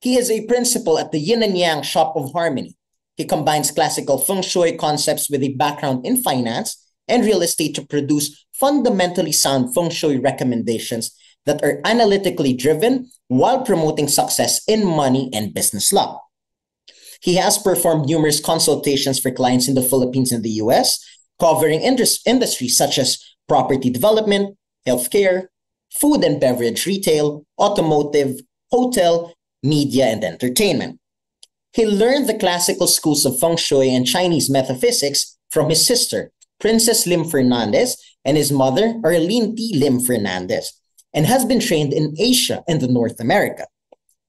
He is a principal at the Yin and Yang Shop of Harmony. He combines classical feng shui concepts with a background in finance and real estate to produce fundamentally sound feng shui recommendations that are analytically driven while promoting success in money and business law. He has performed numerous consultations for clients in the Philippines and the US, covering industries such as property development, healthcare, food and beverage retail, automotive, hotel, media, and entertainment. He learned the classical schools of feng shui and Chinese metaphysics from his sister, Princess Lim Fernandez, and his mother, Arlene T. Lim Fernandez, and has been trained in Asia and the North America.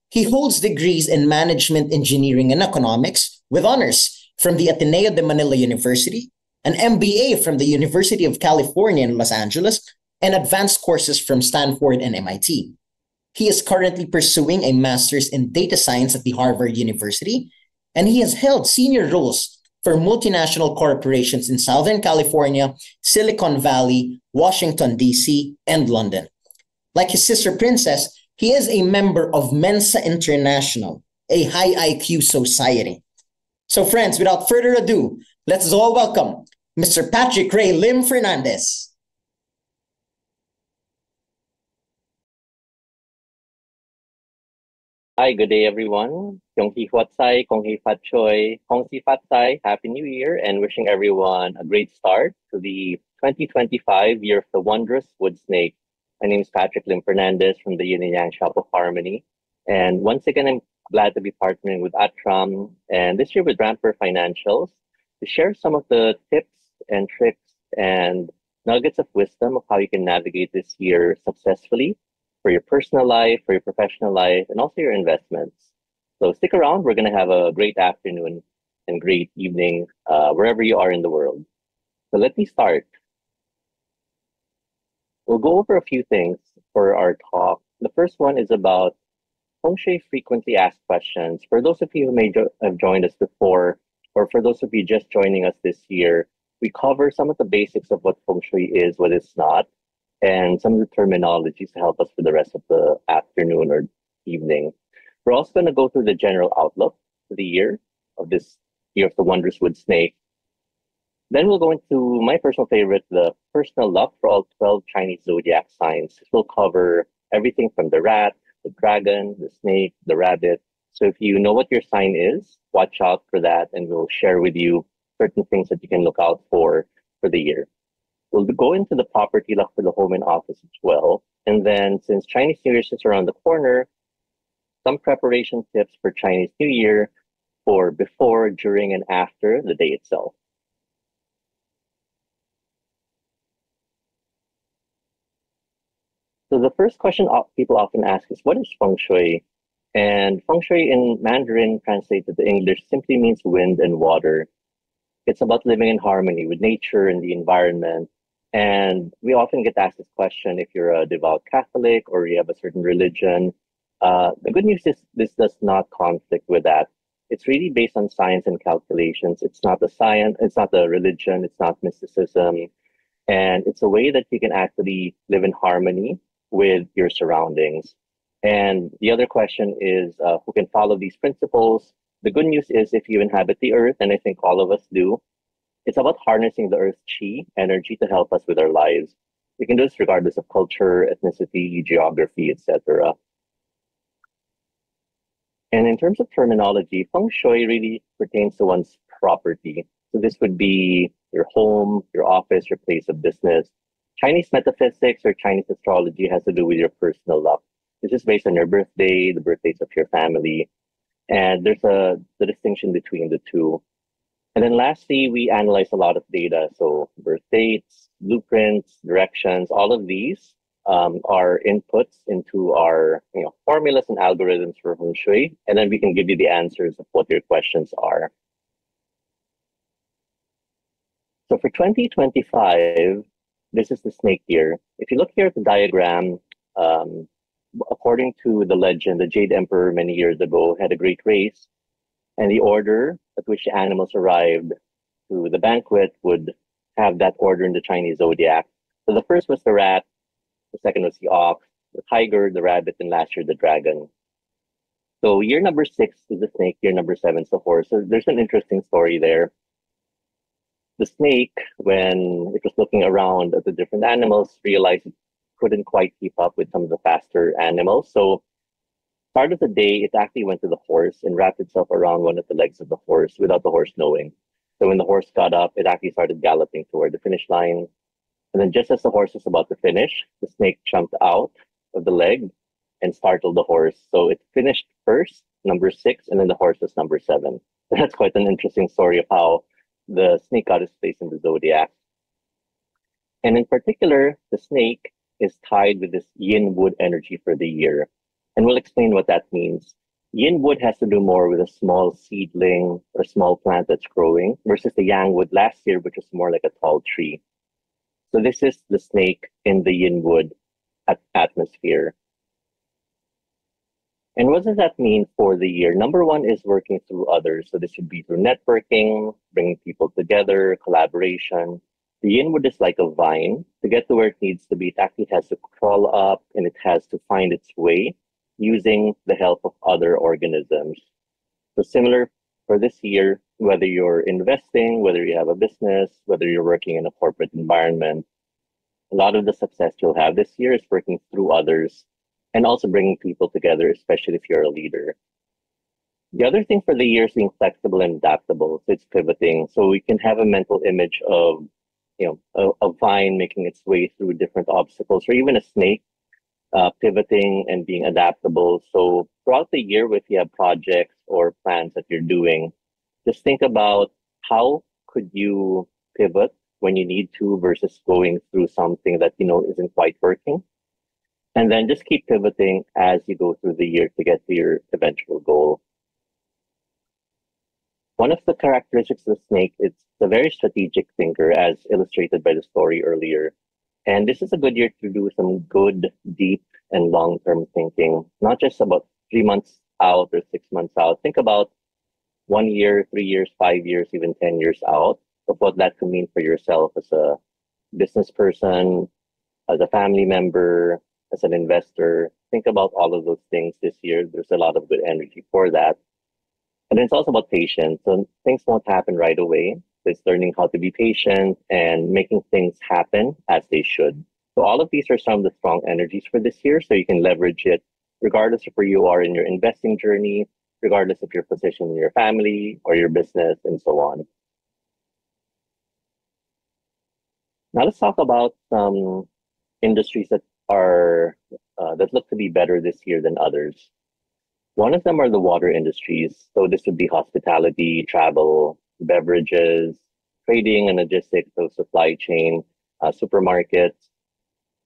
He holds degrees in management, engineering, and economics with honors from the Ateneo de Manila University, an MBA from the University of California in Los Angeles, and advanced courses from Stanford and MIT. He is currently pursuing a master's in data science at the Harvard University, and he has held senior roles for multinational corporations in Southern California, Silicon Valley, Washington, D.C., and London. Like his sister Princess, he is a member of Mensa International, a high IQ society. So friends, without further ado, let's all welcome Mr. Patrick Ray Lim Fernandez. Hi, good day, everyone. Kyung Hee Huat Sai, Kong Hee Fat Choi, Kong Si Fat Sai, Happy New Year, and wishing everyone a great start to the 2025 Year of the Wondrous Wood Snake. My name is Patrick Lim Fernandez from the Yin and Yang Shop of Harmony. And once again, I'm glad to be partnering with Atram and this year with Ramper Financials to share some of the tips and tricks and nuggets of wisdom of how you can navigate this year successfully for your personal life, for your professional life, and also your investments. So stick around. We're going to have a great afternoon and great evening wherever you are in the world. So let me start. We'll go over a few things for our talk. The first one is about feng shui frequently asked questions. For those of you who may have joined us before, or for those of you just joining us this year, we cover some of the basics of what feng shui is, what it's not, and some of the terminologies to help us for the rest of the afternoon or evening. We're also going to go through the general outlook for the year of this Year of the Wondrous Wood Snake. Then we'll go into my personal favorite, the personal luck for all 12 Chinese zodiac signs. We'll cover everything from the rat, the dragon, the snake, the rabbit. So if you know what your sign is, watch out for that, and we'll share with you certain things that you can look out for the year. We'll go into the property luck for the home and office as well. And then since Chinese New Year is just around the corner, some preparation tips for Chinese New Year for before, during, and after the day itself. So the first question people often ask is, what is feng shui? And feng shui in Mandarin translated to English simply means wind and water. It's about living in harmony with nature and the environment. And we often get asked this question if you're a devout Catholic or you have a certain religion. The good news is this does not conflict with that. It's really based on science and calculations. It's not the science, it's not the religion, it's not mysticism. And it's a way that you can actually live in harmony with your surroundings. And the other question is who can follow these principles? The good news is if you inhabit the earth, and I think all of us do, it's about harnessing the earth's chi energy to help us with our lives. We can do this regardless of culture, ethnicity, geography, etc. And in terms of terminology, feng shui really pertains to one's property. So this would be your home, your office, your place of business. Chinese metaphysics or Chinese astrology has to do with your personal luck. This is based on your birthday, the birthdays of your family. And there's the distinction between the two. And then lastly, we analyze a lot of data. So birth dates, blueprints, directions, all of these are inputs into our formulas and algorithms for feng shui. And then we can give you the answers of what your questions are. So for 2025, this is the snake year. If you look here at the diagram, according to the legend, the Jade Emperor many years ago had a great race, and the order at which the animals arrived to the banquet would have that order in the Chinese zodiac. So the first was the rat, the second was the ox, the tiger, the rabbit, and last year the dragon. So year number 6 is the snake, year number 7 is the horse. So there's an interesting story there. The snake, when it was looking around at the different animals, realized it couldn't quite keep up with some of the faster animals. So start of the day, it actually went to the horse and wrapped itself around one of the legs of the horse without the horse knowing. So when the horse got up, it actually started galloping toward the finish line. And then just as the horse was about to finish, the snake jumped out of the leg and startled the horse. So it finished first, number 6, and then the horse was number 7. That's quite an interesting story of how the snake got its place in the zodiac. And in particular, the snake is tied with this yin wood energy for the year. And we'll explain what that means. Yin wood has to do more with a small seedling or small plant that's growing versus the yang wood last year, which was more like a tall tree. So this is the snake in the yin wood atmosphere. And what does that mean for the year? Number 1 is working through others. So this would be through networking, bringing people together, collaboration. The yin wood is like a vine. To get to where it needs to be, it actually has to crawl up and it has to find its way using the help of other organisms. So similar for this year, whether you're investing, whether you have a business, whether you're working in a corporate environment, a lot of the success you'll have this year is working through others and also bringing people together, especially if you're a leader. The other thing for the year is being flexible and adaptable. So it's pivoting. So we can have a mental image of, a vine making its way through different obstacles, or even a snake pivoting and being adaptable. So throughout the year, if you have projects or plans that you're doing, just think about how could you pivot when you need to versus going through something that isn't quite working. And then just keep pivoting as you go through the year to get to your eventual goal. One of the characteristics of the snake is a very strategic thinker, as illustrated by the story earlier. And this is a good year to do some good, deep, and long-term thinking, not just about 3 months out or 6 months out. Think about 1 year, 3 years, 5 years, even 10 years out of what that could mean for yourself as a business person, as a family member, as an investor. Think about all of those things this year. There's a lot of good energy for that. And then it's also about patience. So things won't happen right away. It's learning how to be patient and making things happen as they should. So all of these are some of the strong energies for this year. So you can leverage it regardless of where you are in your investing journey, regardless of your position in your family or your business, and so on. Now let's talk about some industries that look to be better this year than others. One of them are the water industries. So this would be hospitality, travel, beverages, trading and logistics, so supply chain, supermarkets,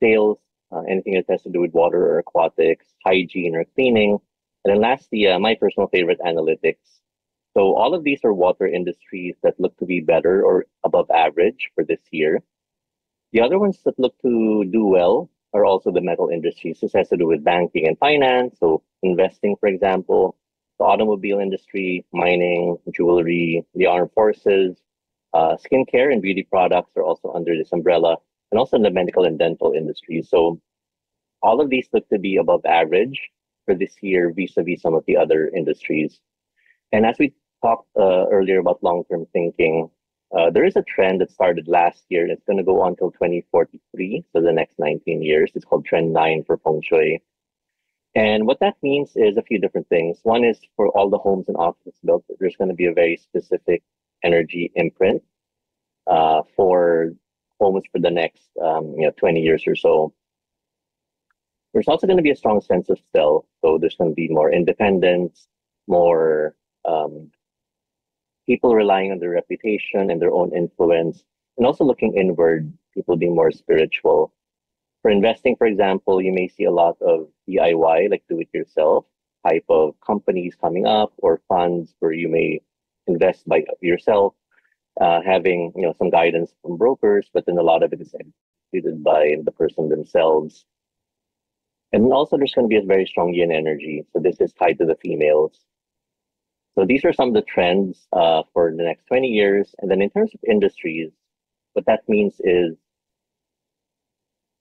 sales, anything that has to do with water or aquatics, hygiene or cleaning. And then lastly, my personal favorite, analytics. So all of these are water industries that look to be better or above average for this year. The other ones that look to do well are also the metal industries. This has to do with banking and finance, so investing, for example, the automobile industry, mining, jewelry, the armed forces, skincare and beauty products are also under this umbrella, and also in the medical and dental industry. So all of these look to be above average for this year vis-a-vis some of the other industries. And as we talked earlier about long-term thinking, there is a trend that started last year and it's going to go on until 2043, so the next 19 years. It's called Trend 9 for Feng Shui. And what that means is a few different things. One is for all the homes and offices built, there's going to be a very specific energy imprint for homes for the next 20 years or so. There's also going to be a strong sense of self. So there's going to be more independence, more people relying on their reputation and their own influence, and also looking inward, people being more spiritual. For investing, for example, you may see a lot of DIY, like do it yourself type of companies coming up, or funds where you may invest by yourself, having some guidance from brokers, but then a lot of it is executed by the person themselves. And also there's going to be a very strong yin energy. So this is tied to the females. So these are some of the trends for the next 20 years. And then in terms of industries, what that means is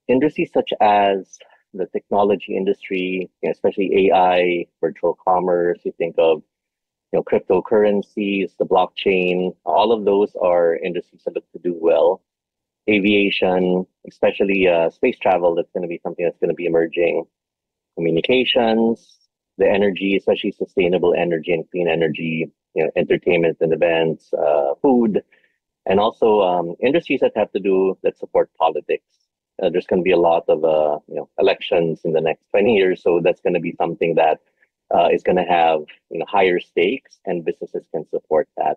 industries such as the technology industry, especially AI, virtual commerce. You think of cryptocurrencies, the blockchain. All of those are industries that look to do well. Aviation, especially space travel, that's going to be something that's going to be emerging. Communications, the energy, especially sustainable energy and clean energy, entertainment and events, food, and also industries that support politics. There's going to be a lot of elections in the next 20 years, so that's going to be something that is going to have higher stakes, and businesses can support that.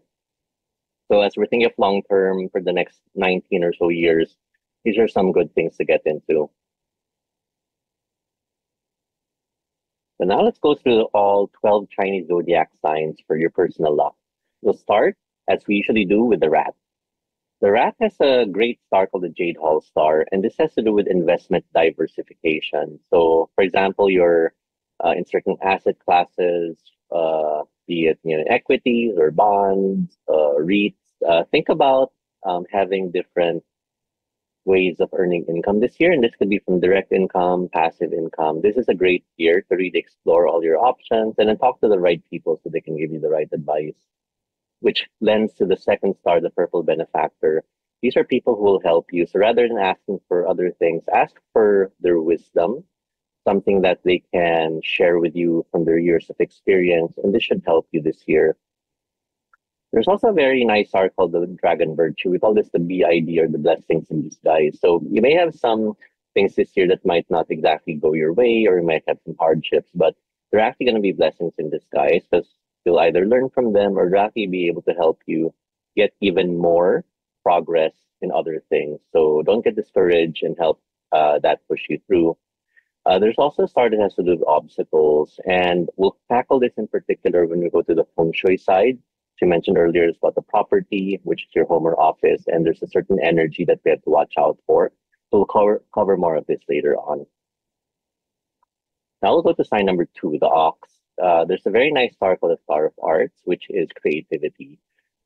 So as we're thinking of long term for the next 19 or so years, these are some good things to get into. So now let's go through all 12 Chinese zodiac signs for your personal luck. We'll start, as we usually do, with the rat. The rat has a great star called the Jade Hall star, and this has to do with investment diversification. So, for example, you're in certain asset classes, be it equities or bonds, REITs. Think about having different ways of earning income this year, and this could be from direct income, passive income. This is a great year to really explore all your options and then talk to the right people so they can give you the right advice, which lends to the second star, the purple benefactor. These are people who will help you. So rather than asking for other things, ask for their wisdom, something that they can share with you from their years of experience, and this should help you this year. There's also a very nice star called the Dragon Virtue. We call this the BID, or the blessings in disguise. So you may have some things this year that might not exactly go your way, or you might have some hardships, but they're actually going to be blessings in disguise, because you'll either learn from them or actually be able to help you get even more progress in other things. So don't get discouraged, and help that push you through. There's also a star that has to do with obstacles, and we'll tackle this in particular when we go to the feng shui side. As you mentioned earlier, it's about the property, which is your home or office, and there's a certain energy that we have to watch out for. So we'll cover more of this later on. Now we'll go to sign number 2, the ox. There's a very nice star called the Star of Arts, which is creativity.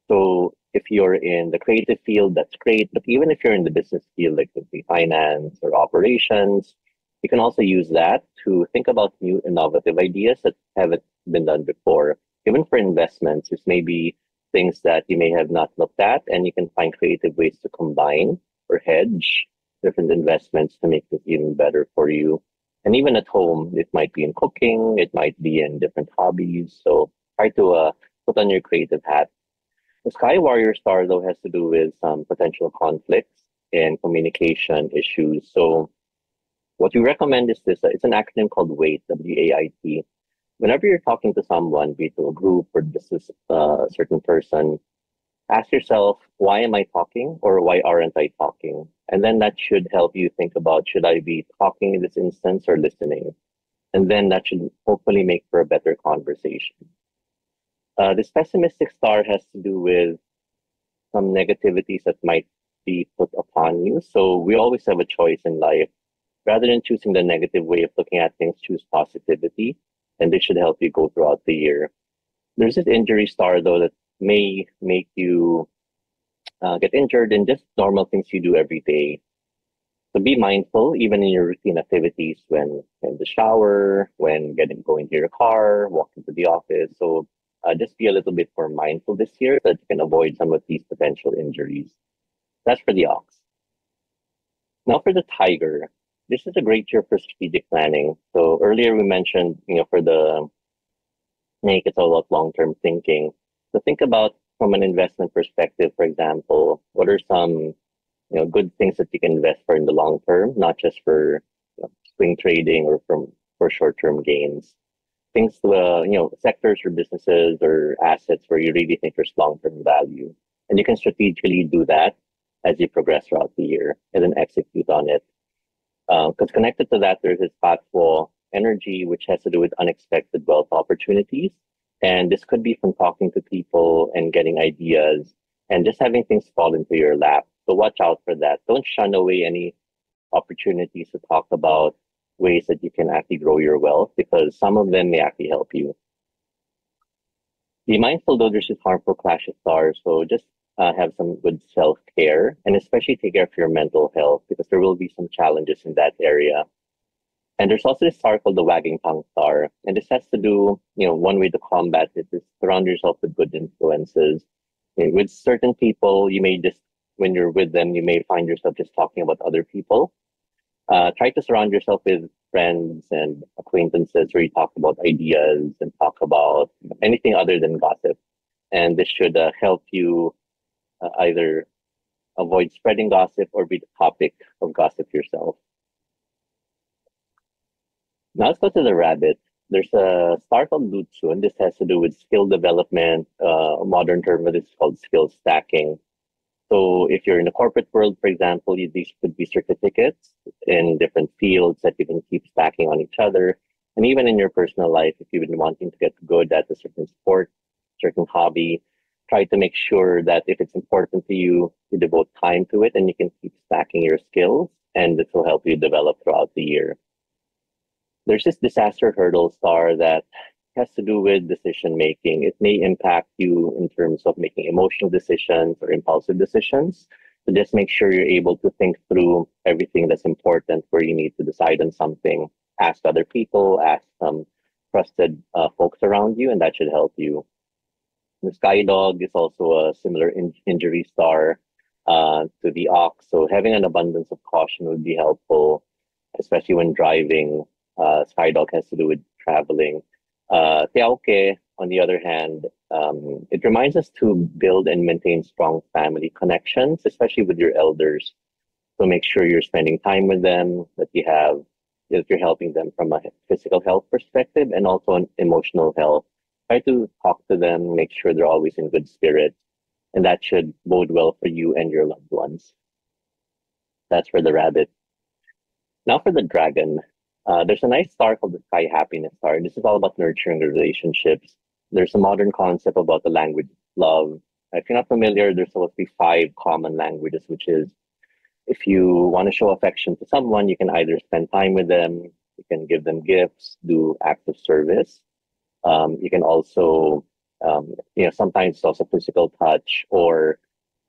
So if you're in the creative field, that's great. But even if you're in the business field, like the finance or operations, you can also use that to think about new innovative ideas that haven't been done before. Even for investments, this may be things that you may have not looked at, and you can find creative ways to combine or hedge different investments to make this even better for you. And even at home, it might be in cooking, it might be in different hobbies. So try to put on your creative hat. The Sky Warrior star, though, has to do with some potential conflicts and communication issues. So what we recommend is this. It's an acronym called WAIT, W-A-I-T. Whenever you're talking to someone, be it to a group or just a certain person, ask yourself, why am I talking, or why aren't I talking? And then that should help you think about, should I be talking in this instance or listening? And then that should hopefully make for a better conversation. This pessimistic star has to do with some negativities that might be put upon you. So we always have a choice in life. Rather than choosing the negative way of looking at things, choose positivity, and this should help you go throughout the year. There's this injury star, though, that may make you get injured in just normal things you do every day. So be mindful, even in your routine activities, when in the shower, when going to your car, walking to the office. So just be a little bit more mindful this year so that you can avoid some of these potential injuries. That's for the ox. Now for the tiger. This is a great year for strategic planning. So earlier we mentioned, for the snake, it's all about long-term thinking. So think about, from an investment perspective, for example, what are some good things that you can invest for in the long term, not just for swing trading or for short-term gains. Things, sectors or businesses or assets where you really think there's long-term value, and you can strategically do that as you progress throughout the year and then execute on it. Because connected to that, there's this Patwall energy, which has to do with unexpected wealth opportunities. And this could be from talking to people and getting ideas and just having things fall into your lap. So watch out for that. Don't shun away any opportunities to talk about ways that you can actually grow your wealth, because some of them may actually help you. Be mindful, though, there's this harmful clash of stars. So just have some good self-care, and especially take care of your mental health, because there will be some challenges in that area. And there's also this star called the wagging tongue star. And this has to do, one way to combat it is surround yourself with good influences. With certain people, you may just, when you're with them, you may find yourself just talking about other people. Try to surround yourself with friends and acquaintances where you talk about ideas and talk about anything other than gossip. And this should help you either avoid spreading gossip or be the topic of gossip yourself. Now let's go to the rabbit. There's a star called Lutsu, and this has to do with skill development. A modern term for this is called skill stacking. So if you're in the corporate world, for example, these could be certificates in different fields that you can keep stacking on each other. And even in your personal life, if you've been wanting to get good at a certain sport, certain hobby, try to make sure that if it's important to you, you devote time to it and you can keep stacking your skills, and this will help you develop throughout the year. There's this disaster hurdle star that has to do with decision making. It may impact you in terms of making emotional decisions or impulsive decisions. So just make sure you're able to think through everything that's important where you need to decide on something. Ask other people, ask some trusted folks around you, and that should help you. The sky dog is also a similar injury star to the ox. So having an abundance of caution would be helpful, especially when driving. Sky dog has to do with traveling. Teauke, on the other hand, it reminds us to build and maintain strong family connections, especially with your elders. So make sure you're spending time with them, that you're helping them from a physical health perspective and also an emotional health. Try to talk to them, make sure they're always in good spirits, and that should bode well for you and your loved ones. That's for the rabbit. Now for the dragon. There's a nice star called the Sky Happiness Star. This is all about nurturing the relationships. There's a modern concept about the language of love. If you're not familiar, there's supposed to be 5 common languages, which is if you want to show affection to someone, you can either spend time with them, you can give them gifts, do acts of service. You can also, sometimes it's also physical touch or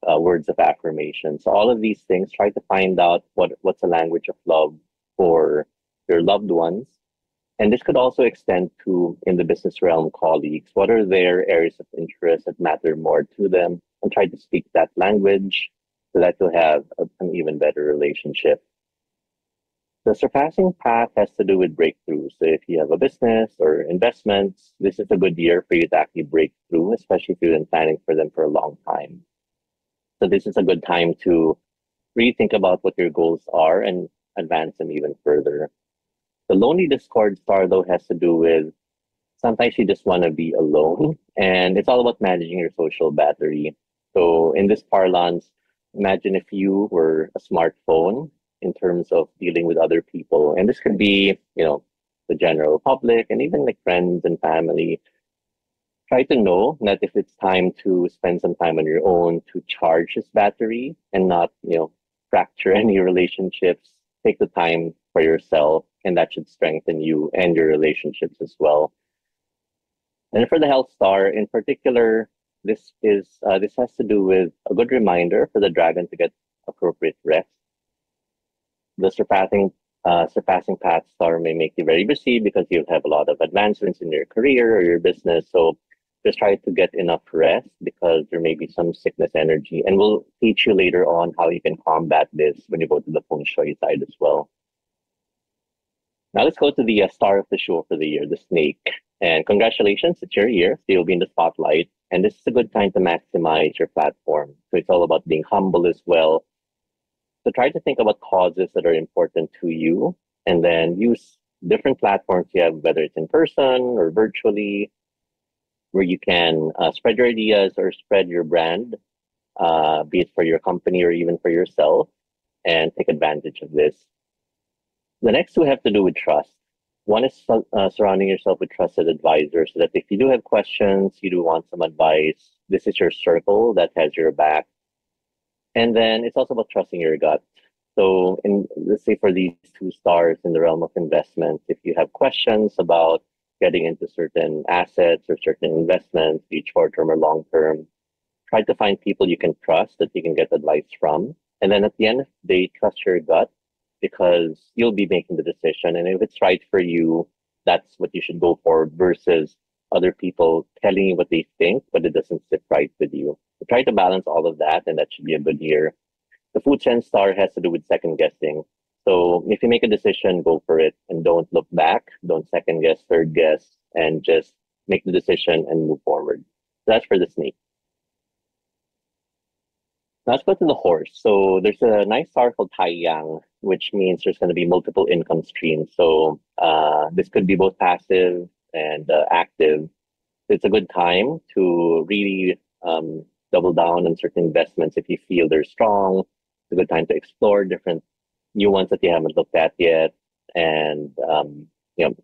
words of affirmation. So all of these things, try to find out what's a language of love for your loved ones. And this could also extend to, in the business realm, colleagues. What are their areas of interest that matter more to them? And try to speak that language so that you'll have an even better relationship. The surpassing path has to do with breakthroughs. So if you have a business or investments, this is a good year for you to actually break through, especially if you've been planning for them for a long time. So this is a good time to really think about what your goals are and advance them even further. The lonely discord star, though, has to do with sometimes you just want to be alone, and it's all about managing your social battery. So in this parlance, imagine if you were a smartphone in terms of dealing with other people, and this could be, the general public and even like friends and family. Try to know that if it's time to spend some time on your own to charge this battery and not, fracture any relationships, take the time for yourself, and that should strengthen you and your relationships as well. And for the health star in particular, this has to do with a good reminder for the dragon to get appropriate rest. The surpassing path star may make you very busy because you'll have a lot of advancements in your career or your business. So just try to get enough rest because there may be some sickness energy. And we'll teach you later on how you can combat this when you go to the feng shui side as well. Now let's go to the star of the show for the year, the snake. And congratulations, it's your year. So you'll be in the spotlight. And this is a good time to maximize your platform. So it's all about being humble as well. So try to think about causes that are important to you and then use different platforms you have, whether it's in person or virtually, where you can spread your ideas or spread your brand, be it for your company or even for yourself, and take advantage of this. The next two have to do with trust. One is surrounding yourself with trusted advisors so that if you do have questions, you do want some advice, this is your circle that has your back. And then it's also about trusting your gut. So let's say for these 2 stars in the realm of investments, if you have questions about getting into certain assets or certain investments, be it short-term or long-term, try to find people you can trust that you can get advice from. And then at the end of the day, trust your gut because you'll be making the decision. And if it's right for you, that's what you should go for versus other people telling you what they think, but it doesn't sit right with you. So try to balance all of that, and that should be a good year. The food sense star has to do with second guessing. So if you make a decision, go for it and don't look back. Don't second guess, third guess, and just make the decision and move forward. That's for the snake. Now let's go to the horse. So there's a nice star called Tai Yang, which means there's going to be multiple income streams. So this could be both passive and active. It's a good time to really double down on certain investments if you feel they're strong. It's a good time to explore different new ones that you haven't looked at yet. And you know,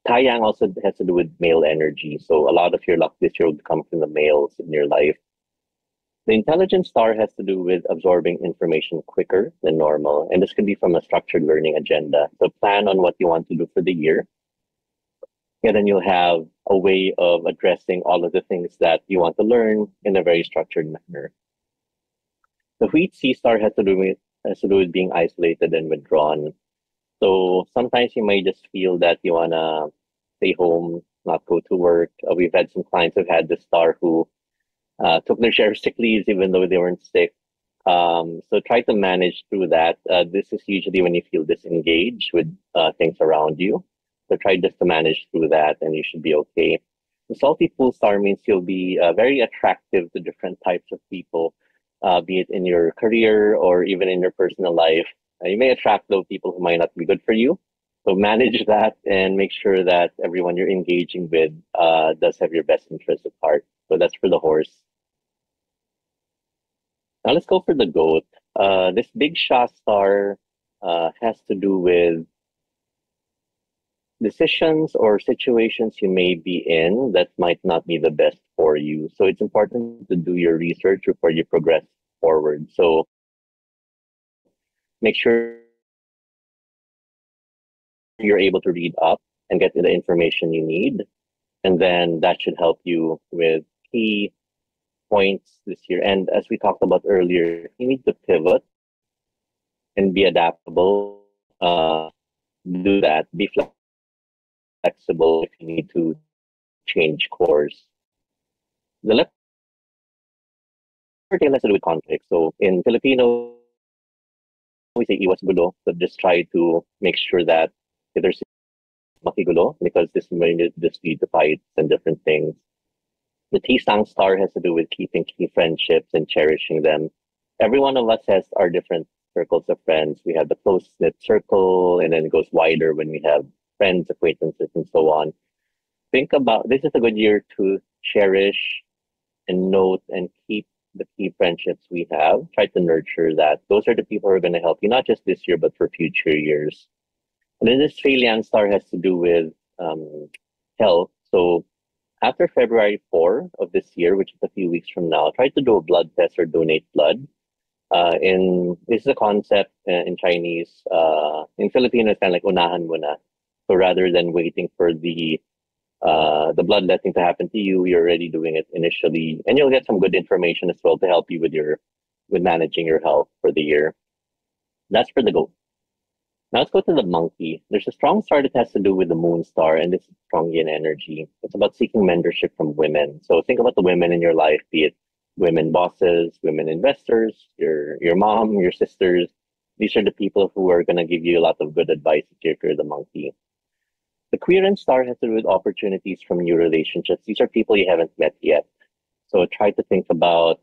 Tai Yang also has to do with male energy. So a lot of your luck this year will come from the males in your life. The intelligence star has to do with absorbing information quicker than normal, and this could be from a structured learning agenda. So plan on what you want to do for the year, and then you'll have a way of addressing all of the things that you want to learn in a very structured manner. The wheat sea star has to do with being isolated and withdrawn. So sometimes you may just feel that you wanna stay home, not go to work. We've had some clients who've had this star who took their share of sick leaves even though they weren't sick. So try to manage through that. This is usually when you feel disengaged with things around you. So try just to manage through that and you should be okay. The salty pool star means you'll be very attractive to different types of people, be it in your career or even in your personal life. You may attract those people who might not be good for you. So manage that and make sure that everyone you're engaging with does have your best interest at heart. So that's for the horse. Now let's go for the goat. This big shot star has to do with decisions or situations you may be in that might not be the best for you. So it's important to do your research before you progress forward. So make sure you're able to read up and get the information you need. And then that should help you with key points this year. And as we talked about earlier, you need to pivot and be adaptable. Do that. Be flexible if you need to change course. The letter tail has to do with conflict. So in Filipino, we say iwas gulo. So just try to make sure that if there's makigulo, because this may just lead to fights and different things. The T-Sang star has to do with keeping key friendships and cherishing them. Every one of us has our different circles of friends. We have the close-knit circle, and then it goes wider when we have friends, acquaintances, and so on. Think about, this is a good year to cherish and note and keep the key friendships we have. Try to nurture that. Those are the people who are going to help you, not just this year, but for future years. And then this Feilian star has to do with health. So after February 4 of this year, which is a few weeks from now, try to do a blood test or donate blood. This is a concept in Chinese. In Filipino, it's kind of like unahan mo na. So rather than waiting for the bloodletting to happen to you, you're already doing it initially, and you'll get some good information as well to help you with managing your health for the year. That's for the goat. Now let's go to the monkey. There's a strong star that has to do with the moon star, and this is strong yin energy. It's about seeking mentorship from women. So think about the women in your life, be it women bosses, women investors, your mom, your sisters. These are the people who are going to give you a lot of good advice if you're the monkey. The Quirin star has to do with opportunities from new relationships. These are people you haven't met yet. So try to think about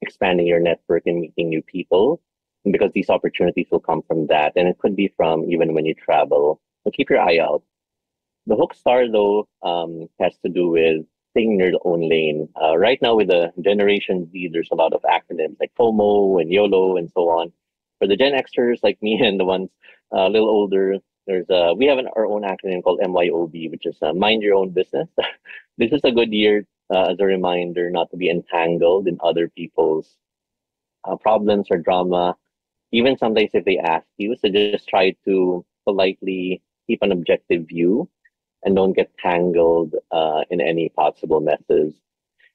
expanding your network and meeting new people, because these opportunities will come from that. And it could be from even when you travel. So keep your eye out. The hook star, though, has to do with staying in your own lane. Right now, with the Generation Z, there's a lot of acronyms like FOMO and YOLO and so on. For the Gen Xers like me and the ones a little older, we have our own acronym called MYOB, which is Mind Your Own Business. This is a good year as a reminder not to be entangled in other people's problems or drama, even sometimes if they ask you. So just try to politely keep an objective view and don't get tangled in any possible messes.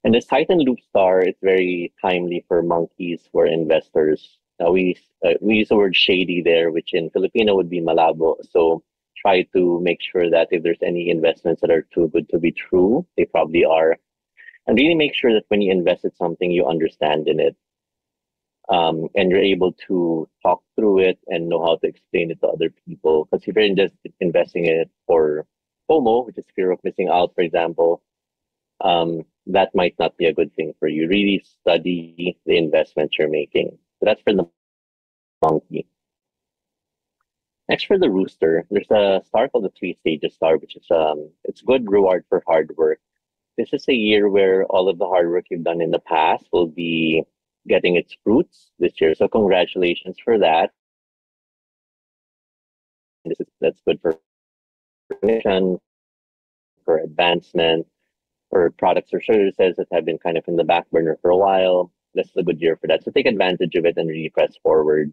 And this Titan Loop star is very timely for monkeys who are investors. we use the word shady there, which in Filipino would be malabo. So try to make sure that if there's any investments that are too good to be true, they probably are. And really make sure that when you invest in something, you understand in it. And you're able to talk through it and know how to explain it to other people. Because if you're just investing in it for FOMO, which is fear of missing out, for example, that might not be a good thing for you. Really study the investments you're making. So that's for the monkey. Next for the rooster, there's a star called the three stages star, which is it's good reward for hard work. This is a year where all of the hard work you've done in the past will be getting its fruits this year. So congratulations for that. That's good for recognition, for advancement, for products or services that have been kind of in the back burner for a while. This is a good year for that. So take advantage of it and really press forward.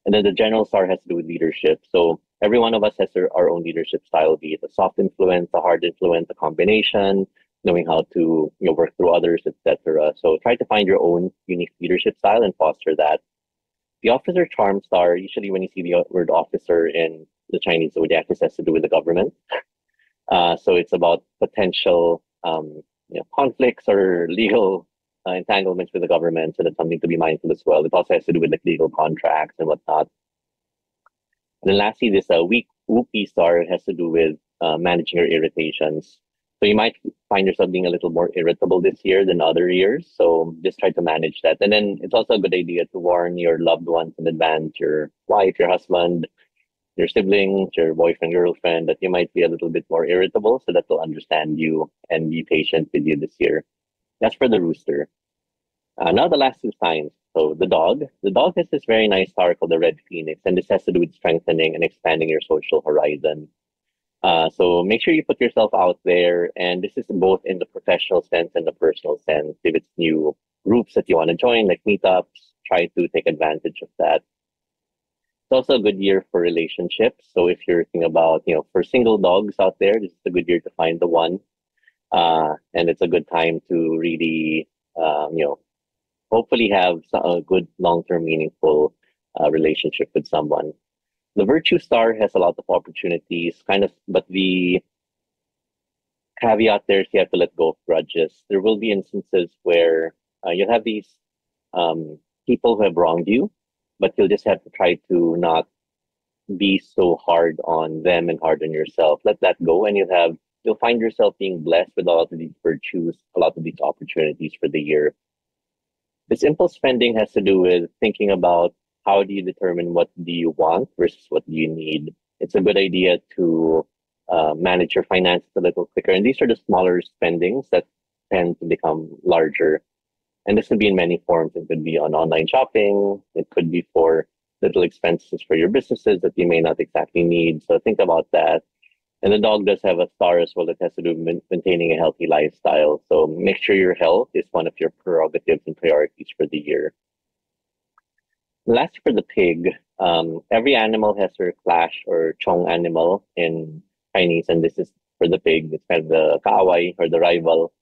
And then the general star has to do with leadership. So every one of us has our own leadership style, be it a soft influence, a hard influence, a combination, knowing how to work through others, etc. So try to find your own unique leadership style and foster that. The officer charm star, usually when you see the word officer in the Chinese zodiac, this has to do with the government. So it's about potential conflicts or legal entanglements with the government. So that's something to be mindful as well. It also has to do with like legal contracts and whatnot. And then lastly, this weak Whoopie star has to do with managing your irritations. So you might find yourself being a little more irritable this year than other years. So just try to manage that. And then it's also a good idea to warn your loved ones in advance, your wife, your husband, your siblings, your boyfriend, girlfriend, that you might be a little bit more irritable so that they'll understand you and be patient with you this year. That's for the rooster. Now the last two signs. So the dog. The dog has this very nice star called the red phoenix, and this has to do with strengthening and expanding your social horizon. So make sure you put yourself out there, and this is both in the professional sense and the personal sense. If it's new groups that you want to join, like meetups, try to take advantage of that. It's also a good year for relationships. So if you're thinking about, for single dogs out there, this is a good year to find the one. And it's a good time to really, hopefully have a good long-term meaningful relationship with someone. The virtue star has a lot of opportunities, but the caveat there is you have to let go of grudges. There will be instances where you'll have these people who have wronged you, but you'll just have to try to not be so hard on them and hard on yourself. Let that go, and you'll find yourself being blessed with a lot of these virtues, a lot of these opportunities for the year. This impulse spending has to do with thinking about how do you determine what do you want versus what do you need. It's a good idea to manage your finances a little quicker. And these are the smaller spendings that tend to become larger. And this could be in many forms. It could be on online shopping. It could be for little expenses for your businesses that you may not exactly need. So think about that. And the dog does have a star as well that has to do with maintaining a healthy lifestyle. So make sure your health is one of your prerogatives and priorities for the year. Last, for the pig, every animal has their clash or chong animal in Chinese, and this is for the pig. It's kind of the kaaway or the rival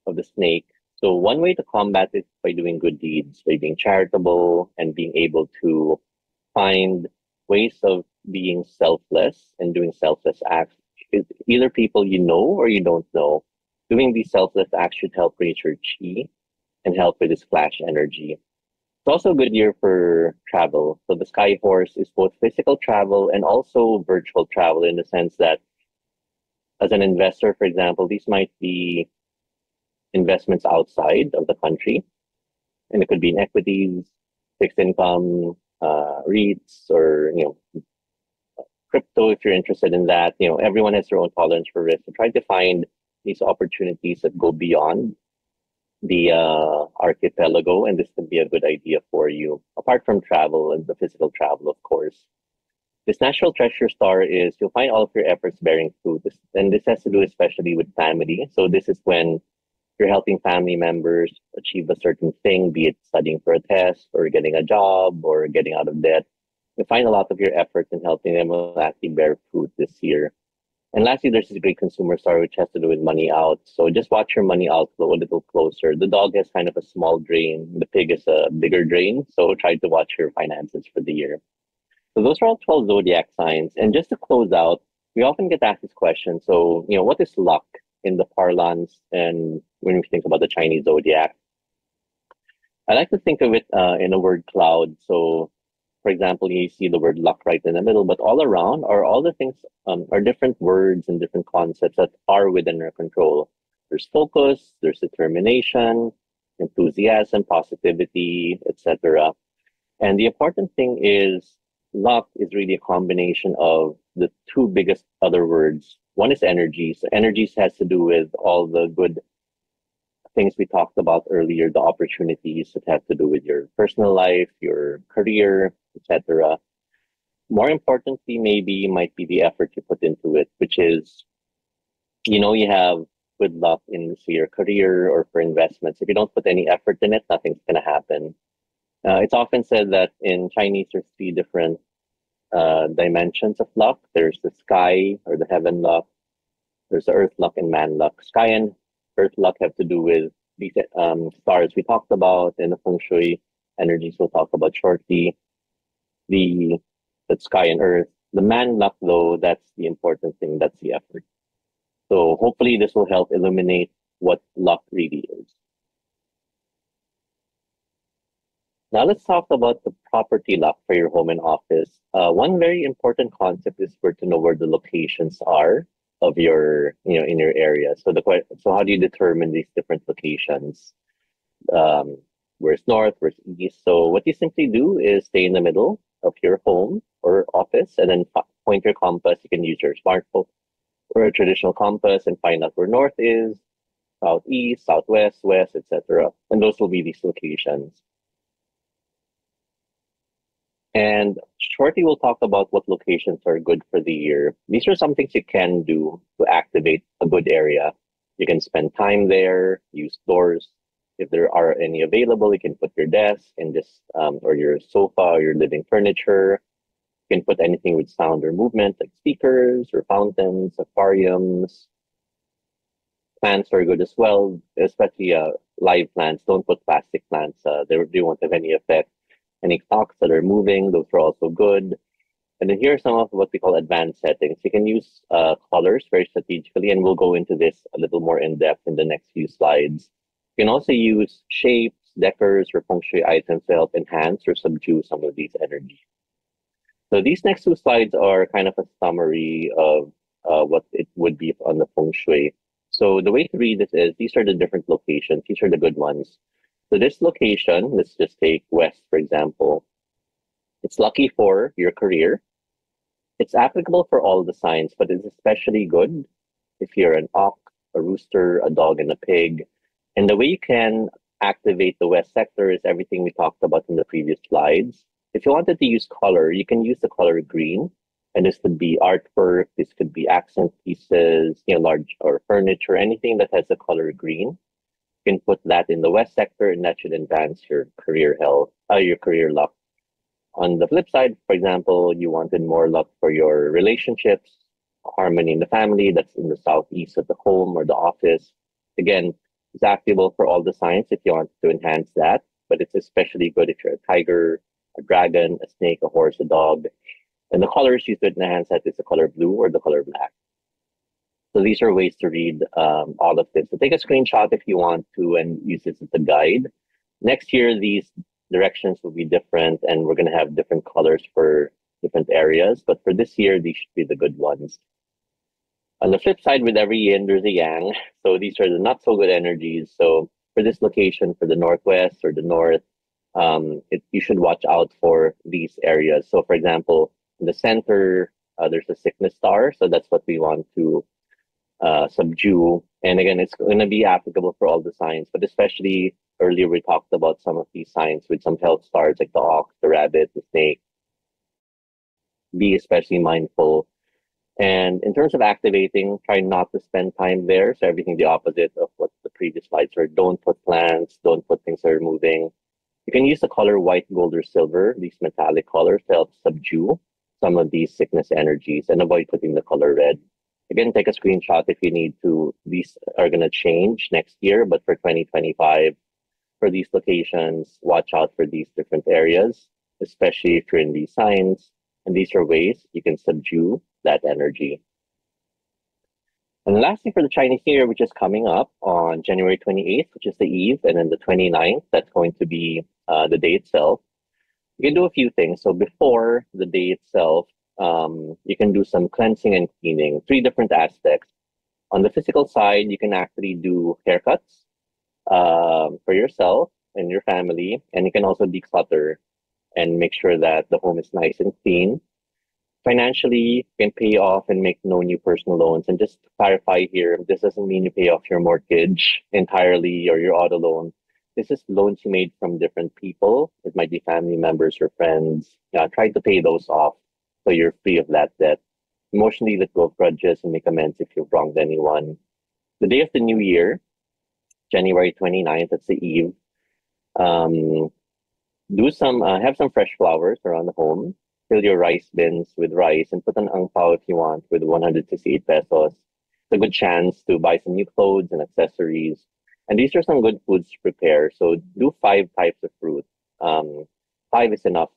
of the snake. So one way to combat it is by doing good deeds, by being charitable and being able to find ways of being selfless and doing selfless acts. Either people you know or you don't know. Doing these selfless acts should help raise your chi and help with this flash energy. It's also a good year for travel. So the Sky Horse is both physical travel and also virtual travel, in the sense that as an investor, for example, these might be investments outside of the country. And it could be in equities, fixed income, REITs, or crypto if you're interested in that. Everyone has their own tolerance for risk. So try to find these opportunities that go beyond the archipelago, and this can be a good idea for you, apart from travel and the physical travel, of course. This natural treasure star is you'll find all of your efforts bearing fruit. And this has to do especially with family. So this is when you're helping family members achieve a certain thing, be it studying for a test or getting a job or getting out of debt. You find a lot of your efforts in helping them will actually bear fruit this year. And lastly, there's this great consumer star which has to do with money out. So just watch your money outflow a little closer. The dog has kind of a small drain. The pig is a bigger drain. So try to watch your finances for the year. So those are all 12 zodiac signs. And just to close out, we often get asked this question. So, what is luck in the parlance and when we think about the Chinese zodiac? I like to think of it in a word cloud. So, for example, you see the word luck right in the middle, but all around are all the things are different words and different concepts that are within our control. There's focus, there's determination, enthusiasm, positivity, etc. And the important thing is luck is really a combination of the two biggest other words. One is energies. Energies has to do with all the good things we talked about earlier, the opportunities that have to do with your personal life, your career, etc. More importantly, maybe might be the effort you put into it, which is, you have good luck in say, your career or for investments. If you don't put any effort in it, nothing's going to happen. It's often said that in Chinese, there's three different dimensions of luck. There's the sky or the heaven luck. There's the earth luck and man luck. Sky and earth luck have to do with these stars we talked about in the feng shui energies we'll talk about shortly. The sky and earth. The man luck, though, that's the important thing. That's the effort. So hopefully this will help illuminate what luck really is. Now let's talk about the property luck for your home and office. One very important concept is for to know where the locations are of your, in your area. So how do you determine these different locations? Where's north, where's east? So what you simply do is stay in the middle of your home or office and then point your compass. You can use your smartphone or a traditional compass and find out where north is, southeast, southwest, west, etc. And those will be these locations. And shortly, we'll talk about what locations are good for the year. These are some things you can do to activate a good area. You can spend time there, use doors. If there are any available, you can put your desk and just, or your sofa or your living furniture. You can put anything with sound or movement like speakers or fountains, aquariums. Plants are good as well, especially live plants. Don't put plastic plants. They won't have any effect. Any clocks that are moving, those are also good. And then here are some of what we call advanced settings. You can use colors very strategically, and we'll go into this a little more in depth in the next few slides. You can also use shapes, decors, or feng shui items to help enhance or subdue some of these energies. So these next two slides are kind of a summary of what it would be on the feng shui. So the way to read this is these are the different locations. These are the good ones. So this location, let's just take West, for example. It's lucky for your career. It's applicable for all the signs, but it's especially good if you're an ox, a rooster, a dog, and a pig. And the way you can activate the West sector is everything we talked about in the previous slides. If you wanted to use color, you can use the color green. And this could be artwork, this could be accent pieces, large or furniture, anything that has the color green. Can put that in the West sector, and that should advance your career health, your career luck. On the flip side, for example, you wanted more luck for your relationships, harmony in the family, that's in the southeast of the home or the office. Again, it's applicable for all the signs if you want to enhance that, but it's especially good if you're a tiger, a dragon, a snake, a horse, a dog. And the colors used to enhance that is the color blue or the color black. So these are ways to read all of this. So take a screenshot if you want to and use this as a guide. Next year, these directions will be different and we're going to have different colors for different areas. But for this year, these should be the good ones. On the flip side, with every yin, there's a yang. So these are the not so good energies. So for this location, for the Northwest or the North, you should watch out for these areas. So for example, in the center, there's a sickness star. So that's what we want to subdue. And again, it's going to be applicable for all the signs, but especially earlier we talked about some of these signs with some health stars like the ox, the rabbit, the snake. Be especially mindful. And in terms of activating, try not to spend time there. So everything the opposite of what the previous slides are. Don't put plants, don't put things that are moving. You can use the color white, gold, or silver, these metallic colors to help subdue some of these sickness energies and avoid putting the color red. Again, take a screenshot if you need to. These are going to change next year, but for 2025, for these locations, watch out for these different areas, especially if you're in these signs. And these are ways you can subdue that energy. And lastly, for the Chinese New Year, which is coming up on January 28th, which is the eve, and then the 29th, that's going to be the day itself. You can do a few things. So before the day itself, you can do some cleansing and cleaning, three different aspects. On the physical side, you can actually do haircuts for yourself and your family, and you can also declutter and make sure that the home is nice and clean. Financially, you can pay off and make no new personal loans. And just to clarify here, this doesn't mean you pay off your mortgage entirely or your auto loan. This is loans you made from different people. It might be family members or friends. Try to pay those off so you're free of that debt. Emotionally let go of grudges and make amends if you've wronged anyone. The day of the new year, January 29th, that's the eve. Have some fresh flowers around the home. Fill your rice bins with rice and put an ang pao if you want with 168 pesos. It's a good chance to buy some new clothes and accessories. And these are some good foods to prepare. So do 5 types of fruit. 5 is enough,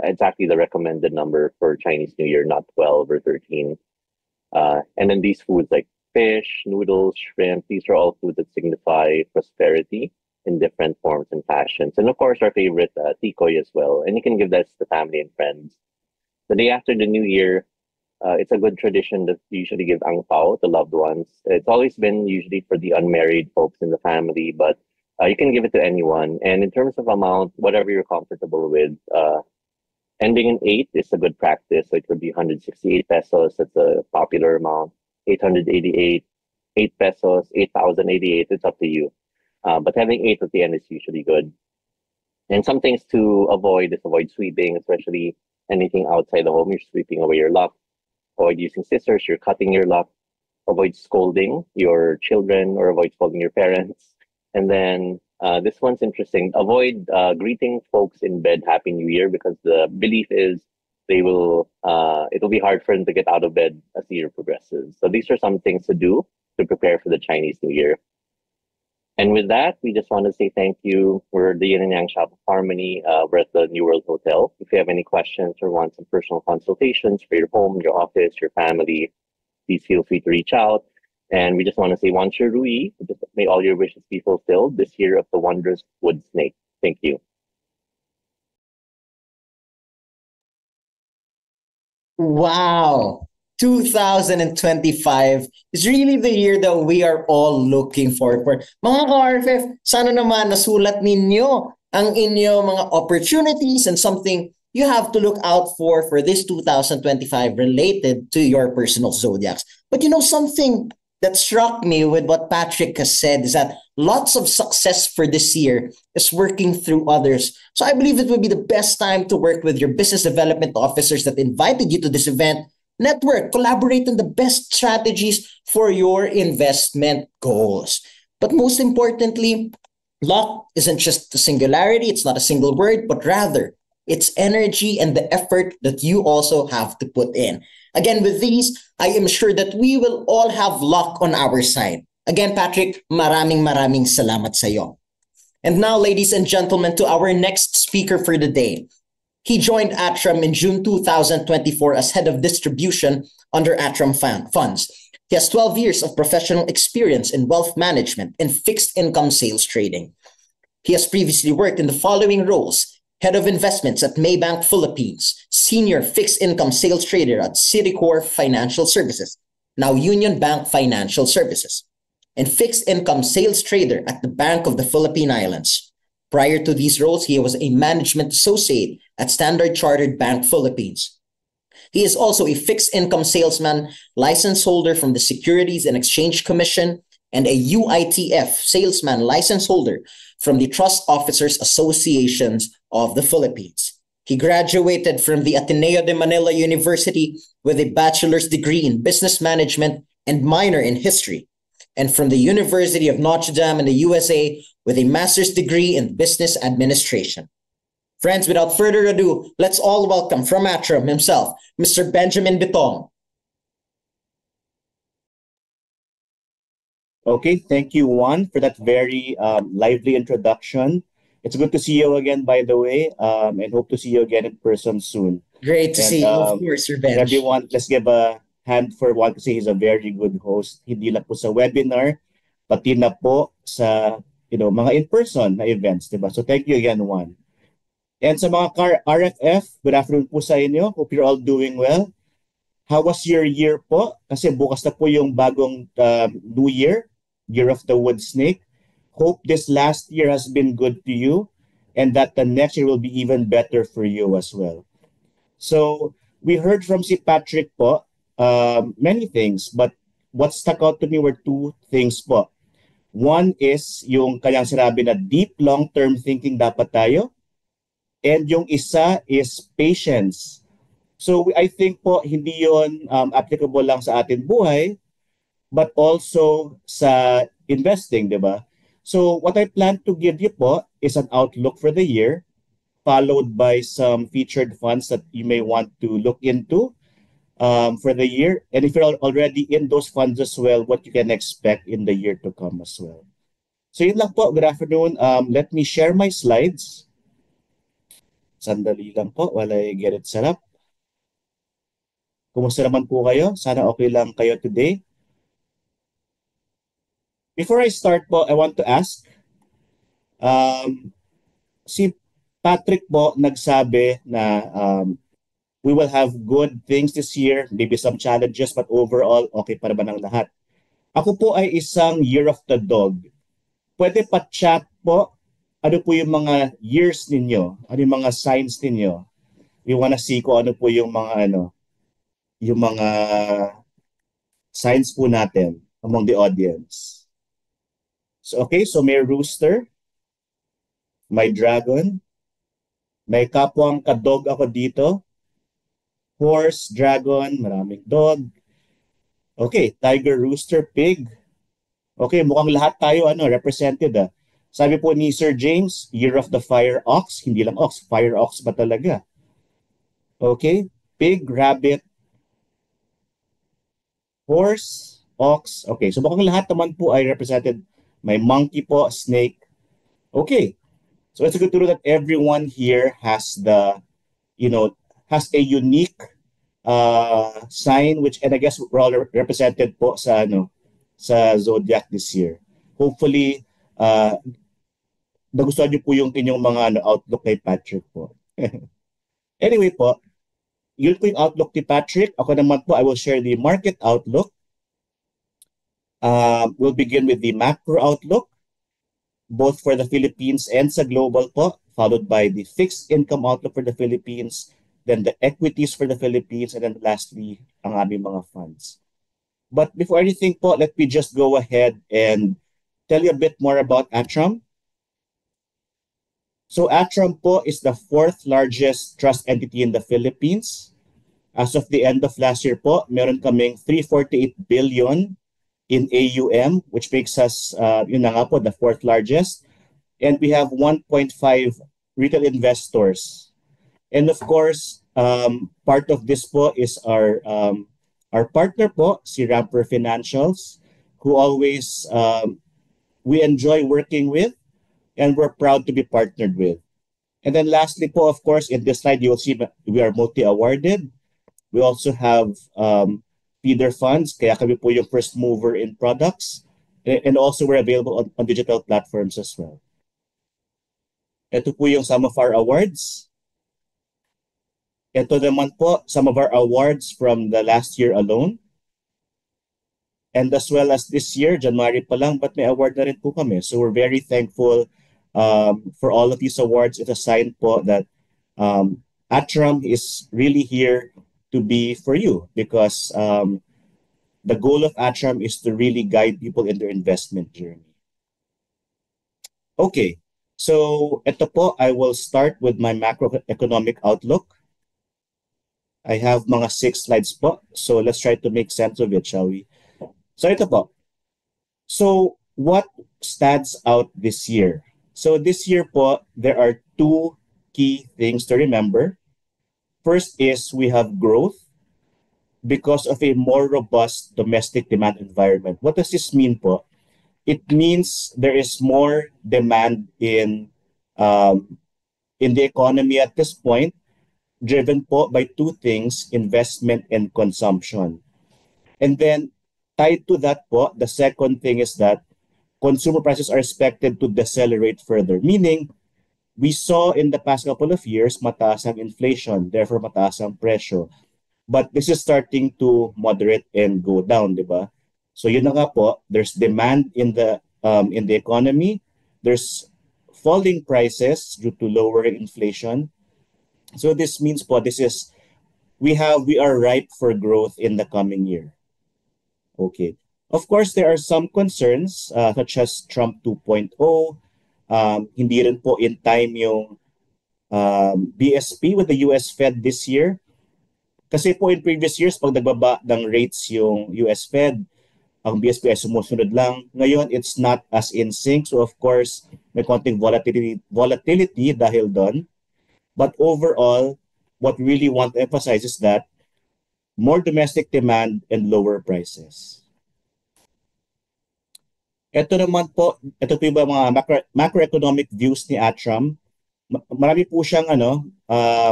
exactly the recommended number for Chinese New Year, not 12 or 13. And then these foods like fish, noodles, shrimp, these are all foods that signify prosperity in different forms and fashions. And of course, our favorite, tikoy as well. And you can give that to family and friends. The day after the New Year, it's a good tradition that you usually give ang pao to loved ones. It's always been usually for the unmarried folks in the family, but you can give it to anyone. And in terms of amount, whatever you're comfortable with, ending in 8 is a good practice. So it would be 168 pesos. That's a popular amount. 888, 8 pesos, 8,088. It's up to you. But having 8 at the end is usually good. And some things to avoid is avoid sweeping, especially anything outside the home. You're sweeping away your luck. Avoid using scissors. You're cutting your luck. Avoid scolding your children or avoid scolding your parents. And then this one's interesting. Avoid greeting folks in bed Happy New Year because the belief is it'll be hard for them to get out of bed as the year progresses. So these are some things to do to prepare for the Chinese New Year. And with that, we just want to say thank you. We're the Yin and Yang Shop of Harmony. We're at the New World Hotel. If you have any questions or want some personal consultations for your home, your office, your family, please feel free to reach out. And we just want to say, Wan Shi Rui, just may all your wishes be fulfilled this year of the wondrous wood snake. Thank you. Wow. 2025 is really the year that we are all looking forward for. Mga ka-RFF, sana naman nasulat ninyo ang inyo mga opportunities and something you have to look out for this 2025 related to your personal zodiacs. But something that struck me with what Patrick has said is that lots of success for this year is working through others. So I believe it would be the best time to work with your business development officers that invited you to this event. Network, collaborate on the best strategies for your investment goals. But most importantly, luck isn't just a singularity, it's not a single word, but rather it's energy and the effort that you also have to put in. Again, with these, I am sure that we will all have luck on our side. Again, Patrick, maraming salamat sa iyo. And now, ladies and gentlemen, to our next speaker for the day. He joined Atram in June 2024 as head of distribution under Atram Funds. He has 12 years of professional experience in wealth management and fixed income sales trading. He has previously worked in the following roles: head of investments at Maybank Philippines, senior fixed income sales trader at Citicorp Financial Services, now Union Bank Financial Services, and fixed income sales trader at the Bank of the Philippine Islands. Prior to these roles, he was a management associate at Standard Chartered Bank Philippines. He is also a fixed income salesman license holder from the Securities and Exchange Commission and a UITF salesman license holder from the Trust Officers Associations of the Philippines. He graduated from the Ateneo de Manila University with a bachelor's degree in business management and minor in history, and from the University of Notre Dame in the USA with a master's degree in business administration. Friends, without further ado, let's all welcome from Atram himself, Mr. Benjamin Bitong. Okay, thank you, Juan, for that very lively introduction. It's good to see you again, by the way, and hope to see you again in person soon. Great to And see you, of course, Revenge. everyone, let's give a hand for Juan kasi he's a very good host. Hindi lang po sa webinar, pati na po sa mga in-person na events, di ba? So thank you again, Juan. And sa mga RFF, good afternoon po sa inyo. Hope you're all doing well. How was your year po? Kasi bukas na po yung bagong New Year, Year of the Wood Snake. Hope this last year has been good to you and that the next year will be even better for you as well. So we heard from si Patrick po many things, but what stuck out to me were two things po. One is yung kanyang sinabi na deep long-term thinking dapat tayo. And yung isa is patience. So I think po hindi yon applicable lang sa atin buhay, but also sa investing, di ba? So what I plan to give you po is an outlook for the year, followed by some featured funds that you may want to look into for the year. And if you're already in those funds as well, what you can expect in the year to come as well. So yun lang po. Good afternoon. Let me share my slides. Sandali lang po while I get it set up. Kumusta naman po kayo? Sana okay lang kayo today. Before I start po, I want to ask, si Patrick po nagsabi na we will have good things this year, maybe some challenges, but overall, okay pa naman ang lahat. Ako po ay isang year of the dog. Pwede pa chat po, ano po yung mga years ninyo? Ano yung mga signs ninyo? We wanna see ko ano po yung mga yung mga signs po natin among the audience. So okay, so may rooster, may dragon, may kapwang kadog ako dito, horse, dragon, maraming dog. Okay, tiger, rooster, pig. Okay, mukhang lahat tayo represented ah. Sabi po ni Sir James, year of the fire ox, hindi lang ox, fire ox ba talaga? Okay, pig, rabbit, horse, ox. Okay, so mukhang lahat naman po ay represented. May monkey po, snake. Okay, so it's good to know that everyone here has has a unique sign, which, and I guess we're all represented po sa sa zodiac this year. Hopefully, nagustuhan niyo po yung inyong mga outlook kay Patrick po. Anyway po, yun po yung outlook ni Patrick. Ako naman po, I will share the market outlook. We'll begin with the macro outlook, both for the Philippines and sa global po, followed by the fixed income outlook for the Philippines, then the equities for the Philippines, and then lastly, ang aming mga funds. But before anything po, let me just go ahead and tell you a bit more about Atram. So Atram po is the fourth largest trust entity in the Philippines. As of the end of last year po, meron kaming 348 billion in AUM, which makes us, yun na nga po, the fourth largest. And we have 1.5 retail investors. And of course, part of this po is our partner po, si Ramper Financials, who always we enjoy working with and we're proud to be partnered with. And then lastly po, of course, in this slide, you will see we are multi-awarded. We also have feeder funds, kaya kami po yung first mover in products. And also we're available on digital platforms as well. Ito po yung some of our awards. Ito naman po, some of our awards from the last year alone. And as well as this year, January pa lang, but may award na rin po kami. So we're very thankful for all of these awards. It's a sign po that Atram is really here to be for you because the goal of Atram is to really guide people in their investment journey. Okay, so ito po, I will start with my macroeconomic outlook. I have mga 6 slides po, so let's try to make sense of it, shall we? So ito po. So what stands out this year? So this year po, there are 2 key things to remember. First is we have growth because of a more robust domestic demand environment. What does this mean po? it means there is more demand um, in the economy at this point, driven po by two things, investment and consumption. And then tied to that po, the second thing is that consumer prices are expected to decelerate further, meaning we saw in the past couple of years mataas ang inflation, therefore mataas ang presyo. But this is starting to moderate and go down, di ba? So yun na nga po, there's demand in the economy, there's falling prices due to lower inflation. So this means po we are ripe for growth in the coming year. Okay. Of course, there are some concerns such as Trump 2.0. Hindi rin po in time yung BSP with the US Fed this year. Kasi po in previous years, pag nagbaba ng rates yung US Fed, ang BSP ay sumusunod lang. Ngayon, it's not as in sync. So of course, may konting volatility dahil doon. But overall, what we really want to emphasize is that more domestic demand and lower prices. Ito po yung mga macroeconomic views ni Atram. Marami po siyang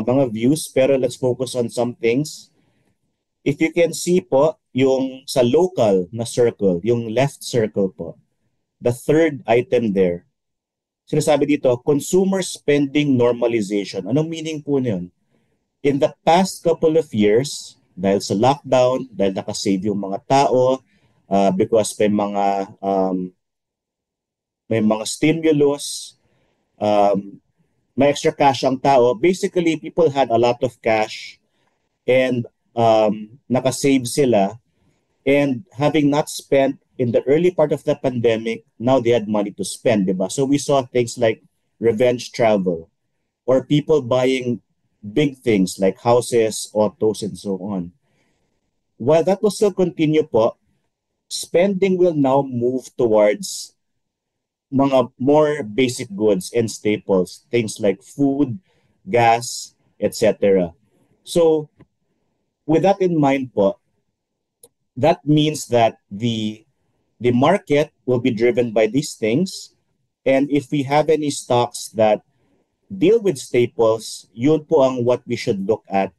mga views, pero let's focus on some things. If you can see po, yung sa local na circle, yung left circle po, the third item there, sinasabi dito, consumer spending normalization. Anong meaning po niyon? In the past couple of years, dahil sa lockdown, dahil nakasave yung mga tao, because may mga stimulus, may extra cash ang tao. Basically, people had a lot of cash and nakasave sila. And having not spent in the early part of the pandemic, now they had money to spend, diba? So we saw things like revenge travel or people buying big things like houses, autos, and so on. While that will still continue po, spending will now move towards mga more basic goods and staples, things like food, gas, etc. So with that in mind po, that means that the market will be driven by these things. And if we have any stocks that deal with staples, yun po ang what we should look at,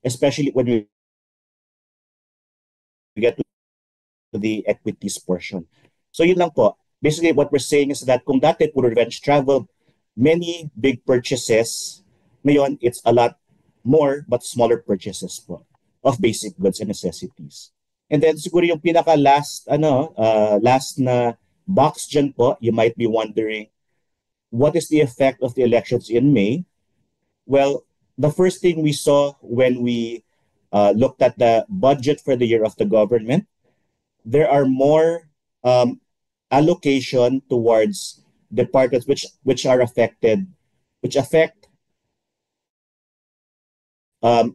especially when we get to the equities portion. So yun lang po. Basically, what we're saying is that kung dati puro revenge travel, many big purchases, ngayon it's a lot more but smaller purchases po of basic goods and necessities. And then siguro yung pinaka last na box dyan po, you might be wondering, what is the effect of the elections in May? Well, the first thing we saw when we looked at the budget for the year of the government, there are more allocation towards departments which affect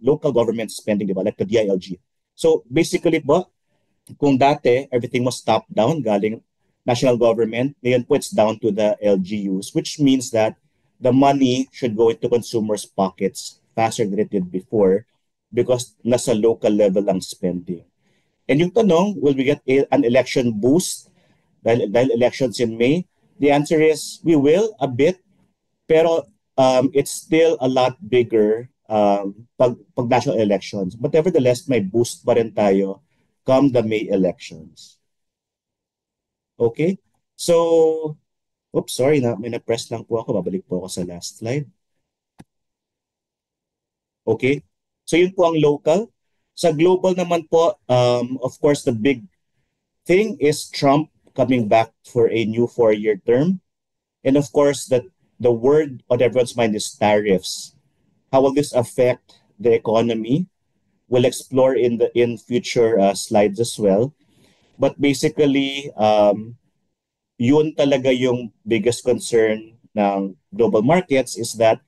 local government spending, diba? Like the DILG. So basically po, kung dati everything was top down galing national government, ngayon po it's down to the LGUs, which means that the money should go into consumers' pockets faster than it did before because nasa local level ang spending. And yung tanong, will we get an election boost dahil elections in May? The answer is we will a bit, pero it's still a lot bigger pag national elections. But nevertheless, may boost pa rin tayo come the May elections. Okay? So, oops, sorry na, may na-press lang po ako. Babalik po ako sa last slide. Okay? So yun po ang local. Sa global naman po, of course, the big thing is Trump coming back for a new 4-year term. And of course, the word on everyone's mind is tariffs. How will this affect the economy? We'll explore in future slides as well. But basically, yun talaga yung biggest concern ng global markets is that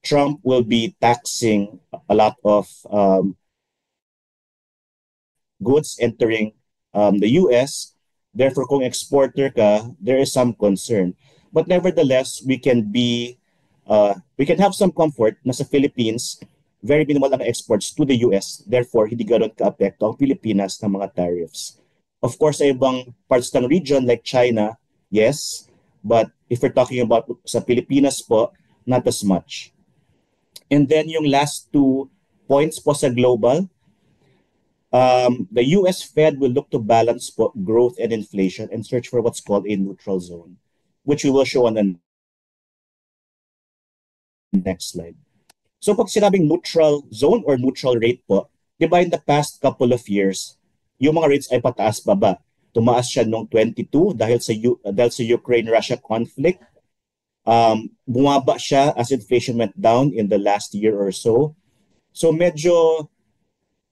Trump will be taxing a lot of goods entering the US. Therefore, kung exporter ka, there is some concern. But nevertheless, we can have some comfort na sa Philippines, very minimal ang exports to the US. Therefore, hindi ganoon ka-apekto ang Pilipinas ng mga tariffs. Of course, sa ibang parts ng region like China, yes. But if we're talking about sa Pilipinas po, not as much. And then yung last 2 points po sa global, the US Fed will look to balance po growth and inflation and search for what's called a neutral zone, which we will show on the next slide. So pag sinabing neutral zone or neutral rate po, di ba in the past couple of years, yung mga rates ay pataas baba. Tumaas siya noong 22 dahil sa Ukraine-Russia conflict. Bumaba siya as inflation went down in the last year or so. So medyo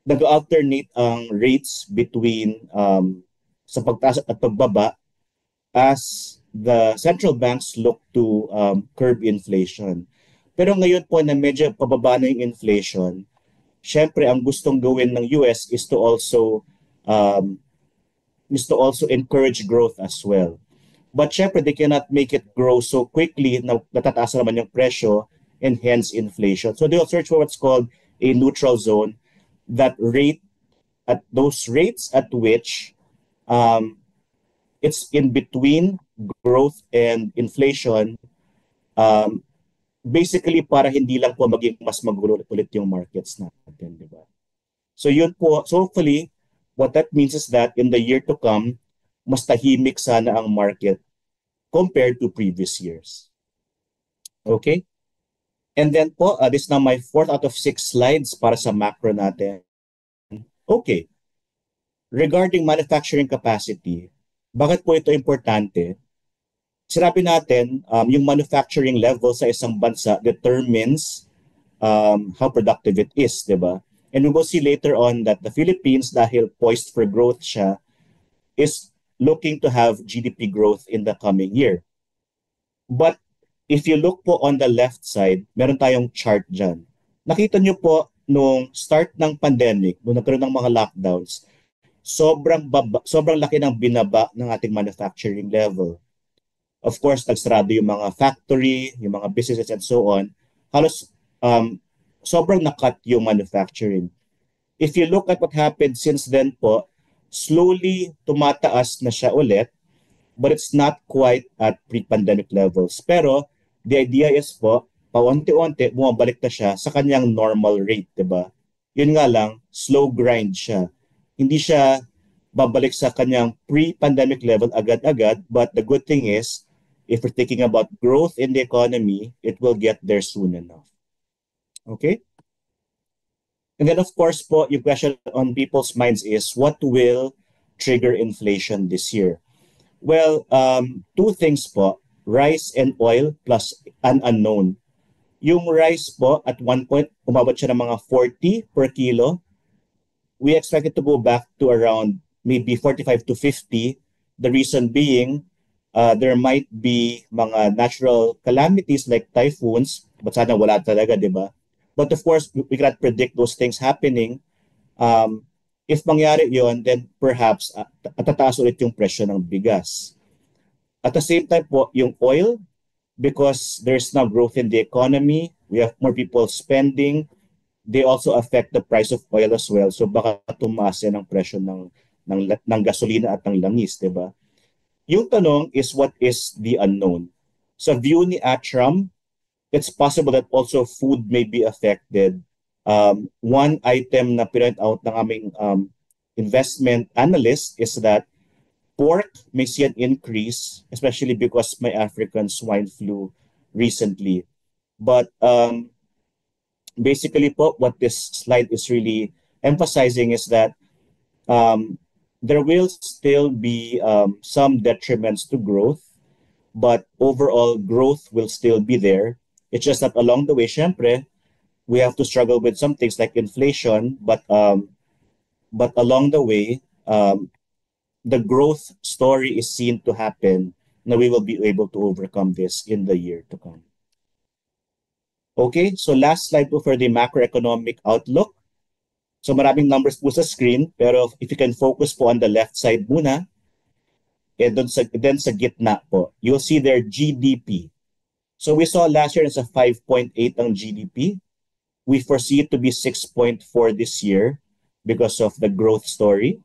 nag-alternate ang rates between sa pagtaas at pagbaba as the central banks look to curb inflation. Pero ngayon po na medyo pababa na yung inflation, syempre ang gustong gawin ng US is to also encourage growth as well. But syempre they cannot make it grow so quickly na natataas naman yung presyo and hence inflation. So they'll search for what's called a neutral zone, that rate at those rates at which it's in between growth and inflation, basically para hindi lang po maging mas magulo ulit yung markets natin, di ba? So yun po, so hopefully what that means is that in the year to come, mas tahimik sana ang market compared to previous years. Okay? And then po, this is now my 4th out of 6 slides para sa macro natin. Okay. Regarding manufacturing capacity, bakit po ito importante? Sinabi natin, yung manufacturing level sa isang bansa determines how productive it is, di ba? And we will see later on that the Philippines, dahil poised for growth siya, is looking to have GDP growth in the coming year. But if you look po on the left side, meron tayong chart dyan. Nakita nyo po nung start ng pandemic, nung nagkaroon ng mga lockdowns, sobrang laki ng binaba ng ating manufacturing level. Of course, nagsarado yung mga factory, yung mga businesses and so on. Halos sobrang nakat yung manufacturing. If you look at what happened since then po, slowly tumataas na siya ulit, but it's not quite at pre-pandemic levels. Pero the idea is po, paunti-unti bumabalik na siya sa kanyang normal rate, diba? Yun nga lang, slow grind siya. Hindi siya babalik sa kanyang pre-pandemic level agad-agad, but the good thing is, if we're thinking about growth in the economy, it will get there soon enough. Okay? And then of course po, yung question on people's minds is, what will trigger inflation this year? Well, 2 things po, rice and oil plus an unknown. Yung rice po, at one point, umabot siya ng mga 40 per kilo. We expect it to go back to around maybe 45 to 50. The reason being, there might be mga natural calamities like typhoons, but sana wala talaga, di ba? But of course, we cannot predict those things happening. If mangyari yon, then perhaps tataas ulit yung presyo ng bigas. At the same time po, yung oil, because there's now growth in the economy, we have more people spending, they also affect the price of oil as well. So baka tumaas yan ang presyo ng gasolina at ng langis, di ba? Yung tanong is, what is the unknown? Sa view ni Atram, it's possible that also food may be affected. One item na pinpoint out ng aming investment analyst is that pork may see an increase, especially because may African swine flu recently. But basically po, what this slide is really emphasizing is that there will still be some detriments to growth, but overall growth will still be there. It's just that along the way, syempre, we have to struggle with some things like inflation, but along the way, the growth story is seen to happen. Now we will be able to overcome this in the year to come. Okay, so last slide po for the macroeconomic outlook. So maraming numbers po sa screen, pero if you can focus po on the left side muna, and then sa gitna po, you'll see their GDP. So we saw last year it's a 5.8 ang GDP. We foresee it to be 6.4 this year because of the growth story.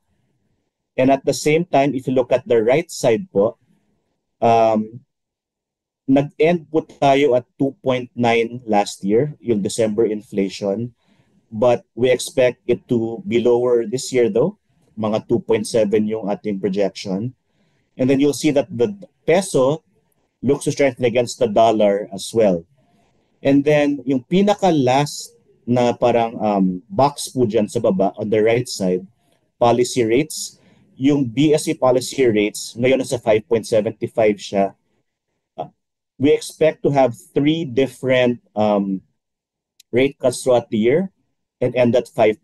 And at the same time, if you look at the right side po, nag-end po tayo at 2.9 last year, yung December inflation. But we expect it to be lower this year though. Mga 2.7 yung ating projection. And then you'll see that the peso looks to strengthen against the dollar as well. And then yung pinaka-last na parang box po dyan sa baba on the right side, policy rates. Yung BSE policy rates, ngayon nasa 5.75 siya. We expect to have 3 different rate cuts throughout the year and end at 5%,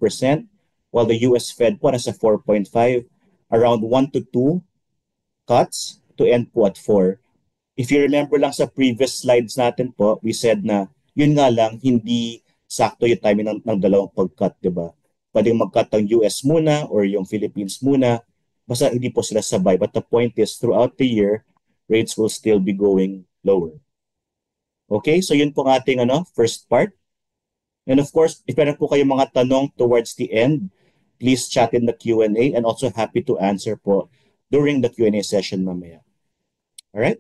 while the US Fed po nasa 4.5, around 1 to 2 cuts to end po at 4. If you remember lang sa previous slides natin po, we said na yun nga lang, hindi sakto yung timing ng dalawang pag-cut, di ba? Pwedeng mag-cut ang US muna or yung Philippines muna, basta hindi po sila sabay. But the point is, throughout the year, rates will still be going lower. Okay, so yun po ang ating first part. And of course, if meron po kayong mga tanong towards the end, please chat in the Q&A and also happy to answer po during the Q&A session mamaya. Alright?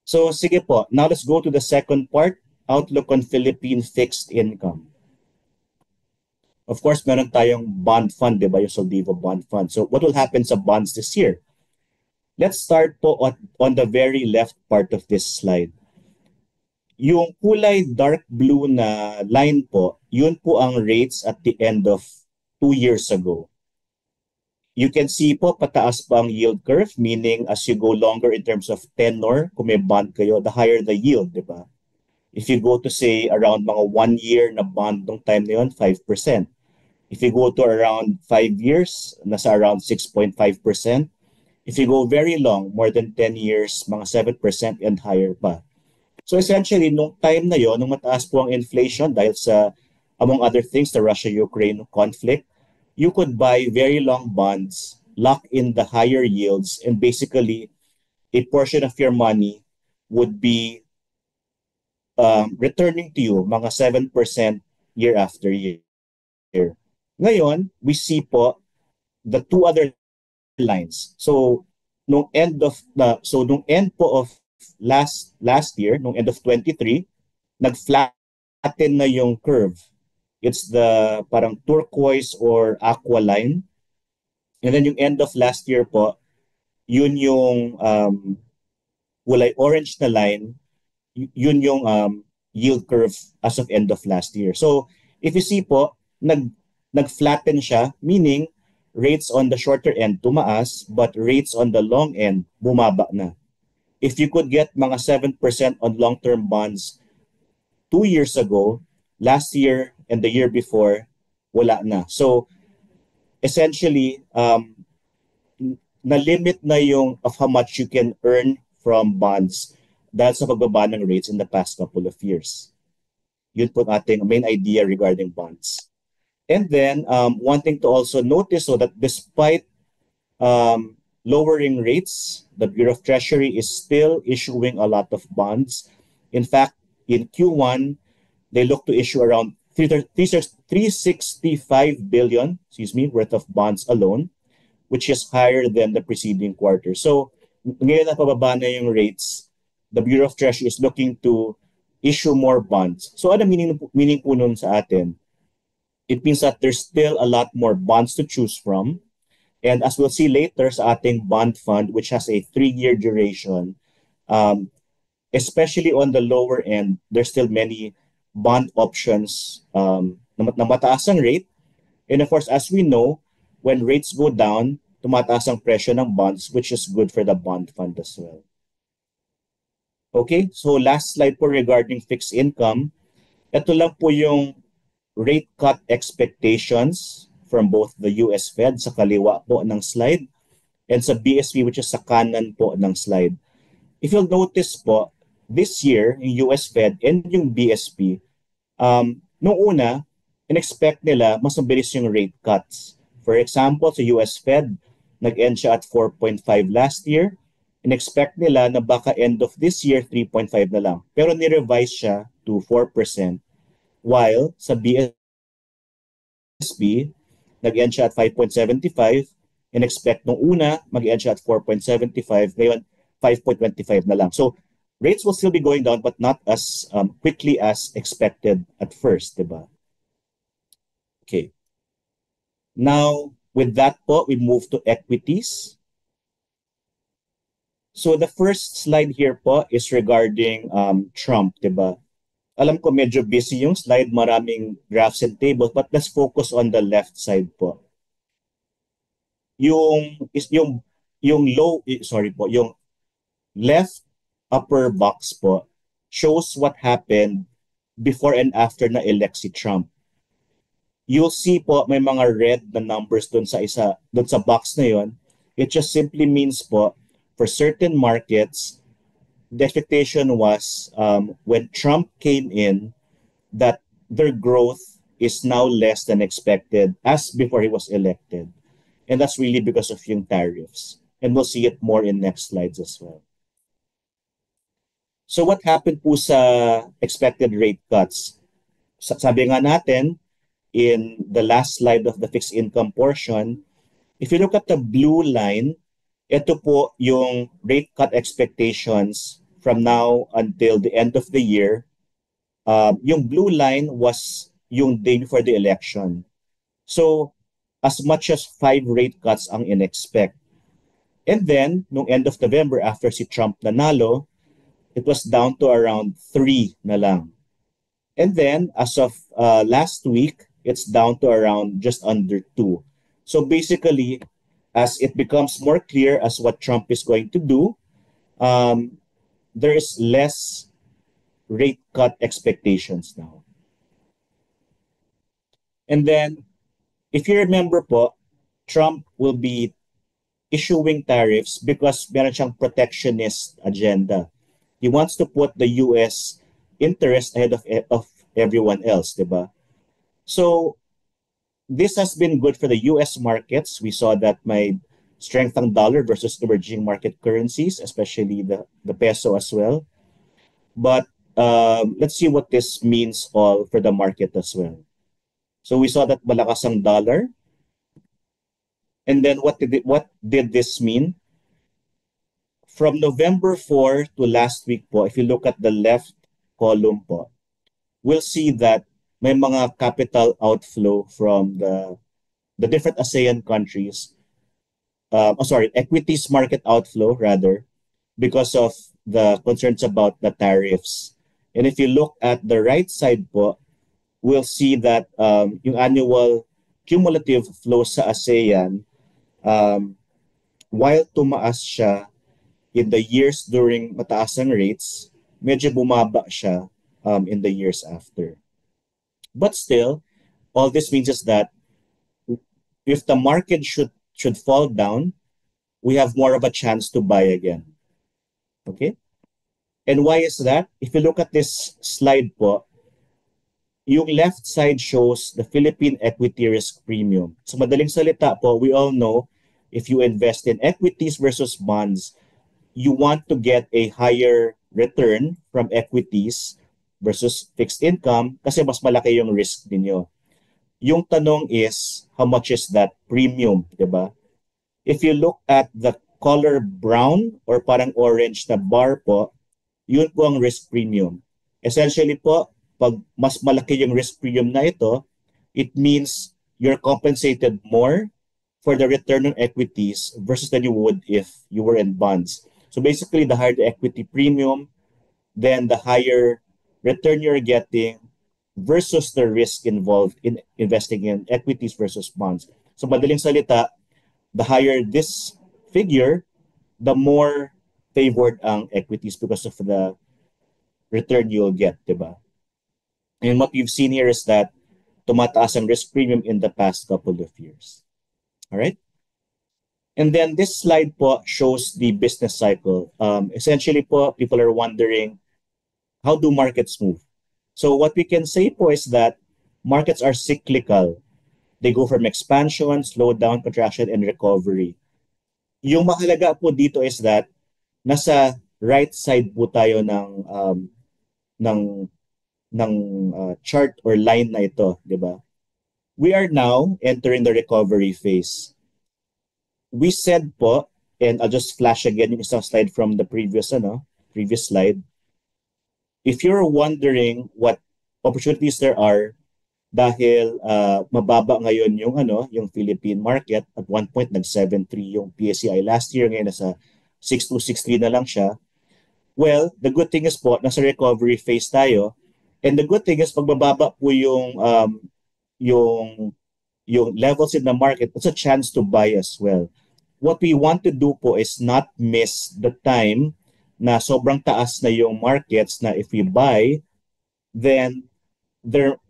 So sige po, now let's go to the second part, outlook on Philippine fixed income. Of course, meron tayong bond fund, di ba? Yung Soldivo bond fund. So what will happen sa bonds this year? Let's start po on the very left part of this slide. Yung kulay dark blue na line po, yun po ang rates at the end of 2 years ago. You can see po pataas pa ang yield curve, meaning as you go longer in terms of tenor, kung may bond kayo, the higher the yield, di ba? If you go to say around mga 1 year na bond nung time na yun, 5%. If you go to around 5 years, nasa around 6.5%. If you go very long, more than 10 years, mga 7% and higher pa. So essentially, nung time na yon, nung mataas po ang inflation dahil sa, among other things, the Russia-Ukraine conflict, you could buy very long bonds, lock in the higher yields, and basically, a portion of your money would be returning to you, mga 7% year after year. Ngayon, we see po the two other lines. So nung end po of last year, nung end of 23, nag-flatten na yung curve. It's the parang turquoise or aqua line. And then yung end of last year po, yun yung kulay orange na line, yun yung yield curve as of end of last year. So if you see po, nag-flatten siya, meaning rates on the shorter end tumaas, but rates on the long end bumaba na. If you could get mga 7% on long-term bonds 2 years ago, last year and the year before, wala na. So essentially, na-limit na yung of how much you can earn from bonds dahil sa pagbaba ng rates in the past couple of years. Yun po ating main idea regarding bonds. And then one thing to also notice, so that despite lowering rates, the Bureau of Treasury is still issuing a lot of bonds. In fact, in Q1, they look to issue around 365 billion, worth of bonds alone, which is higher than the preceding quarter. So ngayon na pababa na yung rates, the Bureau of Treasury is looking to issue more bonds. So ano meaning po nun sa atin? It means that there's still a lot more bonds to choose from. And as we'll see later sa ating bond fund, which has a 3-year duration, especially on the lower end, there's still many bond options na mataas ang rate. And of course, as we know, when rates go down, tumataas ang presyo ng bonds, which is good for the bond fund as well. Okay, so last slide po regarding fixed income. Ito lang po yung rate cut expectations from both the US Fed sa kaliwa po ng slide and sa BSP, which is sa kanan po ng slide. If you'll notice po, this year, yung US Fed and yung BSP, nung una, in-expect nila mas mabilis yung rate cuts. For example, sa US Fed, nag-end siya at 4.5 last year. In-expect nila na baka end of this year, 3.5 na lang. Pero ni-revise siya to 4%. While sa BSP, nag-end siya at 5.75, in-expect nung una, mag-end siya at 4.75, ngayon 5.25 na lang. So rates will still be going down but not as quickly as expected at first, diba? Okay. Now, with that po, we move to equities. So the first slide here po is regarding Trump, diba? Alam ko medyo busy yung slide, maraming graphs and tables, but let's focus on the left side po. Yung left upper box po shows what happened before and after na elect si Trump. You'll see po may mga red na numbers doon sa box na yon. It just simply means po for certain markets, the expectation was when Trump came in that their growth is now less than expected as before he was elected. And that's really because of yung tariffs. And we'll see it more in next slides as well. So what happened po sa expected rate cuts? Sabi nga natin, in the last slide of the fixed income portion, if you look at the blue line, ito po yung rate cut expectations from now until the end of the year. Yung blue line was yung day before the election. So, as much as 5 rate cuts ang in-expect. And then, nung end of November, after si Trump nanalo, it was down to around 3 na lang. And then, as of last week, it's down to around just under 2. So basically, as it becomes more clear as what Trump is going to do, there is less rate cut expectations now. And then, if you remember po, Trump will be issuing tariffs because meron siyang protectionist agenda. He wants to put the US interest ahead of everyone else, diba? So, this has been good for the US markets. We saw that may strengthen dollar versus emerging market currencies, especially the peso as well. But let's see what this means all for the market as well. So we saw that malakas ang dollar. And then what did this mean? From November 4 to last week po, if you look at the left column po, we'll see that may mga capital outflow from the different ASEAN countries. Equities market outflow rather, because of the concerns about the tariffs. And if you look at the right side po, we'll see that yung annual cumulative flow sa ASEAN, while tumaas siya in the years during mataas ang rates, medyo bumaba siya in the years after. But still, all this means is that if the market should fall down, we have more of a chance to buy again. Okay? And why is that? If you look at this slide po, yung left side shows the Philippine equity risk premium. So madaling salita po, we all know if you invest in equities versus bonds, you want to get a higher return from equities versus fixed income kasi mas malaki yung risk ninyo. Yung tanong is, how much is that premium, diba? If you look at the color brown or parang orange na bar po, yun po ang risk premium. Essentially po, pag mas malaki yung risk premium na ito, it means you're compensated more for the return on equities versus than you would if you were in bonds. So basically, the higher the equity premium, then the higher return you're getting versus the risk involved in investing in equities versus bonds. So madaling salita, the higher this figure, the more favored ang equities because of the return you'll get, diba? And what we've seen here is that tumataas ang risk premium in the past couple of years. All right? And then this slide po shows the business cycle. Essentially po, people are wondering, how do markets move? So what we can say po is that markets are cyclical. They go from expansion, slowdown, contraction, and recovery. Yung mahalaga po dito is that nasa right side po tayo ng chart or line na ito, di ba? We are now entering the recovery phase. we said po, and I'll just flash again yung isang slide from the previous slide. If you're wondering what opportunities there are, dahil mababa ngayon yung Philippine market, at one point nag 7.3 yung PSEI last year, ngayon nasa 6.2, 6.3 na lang siya. Well, the good thing is po, nasa recovery phase tayo, and the good thing is pagbababa po yung levels in the market, it's a chance to buy as well. What we want to do po is not miss the time na sobrang taas na yung markets, na if we buy, then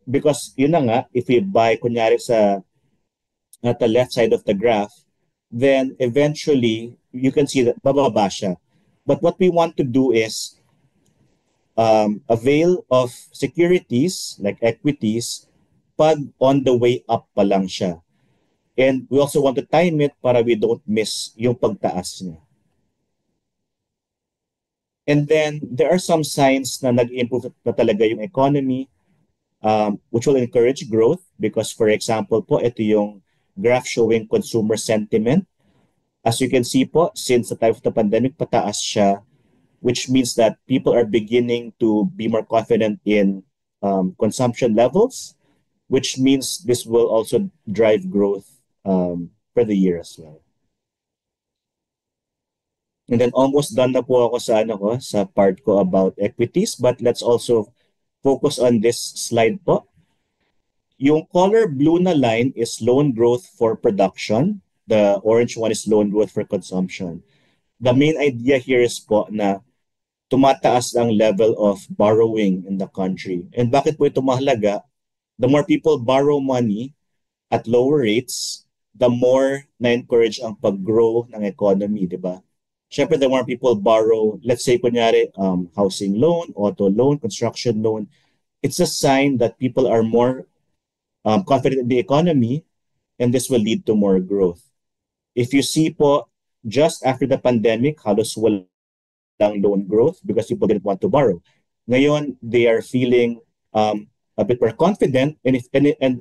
because yun na nga, if we buy kunyari at the left side of the graph, then eventually you can see that bababa siya. But what we want to do is avail of securities like equities pag on the way up pa lang siya. And we also want to time it para we don't miss yung pagtaas niya. And then there are some signs na nag-improve na talaga yung economy, which will encourage growth because, for example po, ito yung graph showing consumer sentiment. As you can see po, since the time of the pandemic, pataas siya, which means that people are beginning to be more confident in consumption levels, which means this will also drive growth for the year as well. And then almost done na po ako sa part ko about equities, but let's also focus on this slide po. Yung color blue na line is loan growth for production. The orange one is loan growth for consumption. The main idea here is po na tumataas ang level of borrowing in the country. And bakit po ito mahalaga? The more people borrow money at lower rates, the more na-encourage ang pag-grow ng economy, di ba? Siyempre, the more people borrow, let's say, kunyari, housing loan, auto loan, construction loan, it's a sign that people are more confident in the economy, and this will lead to more growth. If you see po, just after the pandemic, halos walang loan growth because people didn't want to borrow. Ngayon, they are feeling a bit more confident, and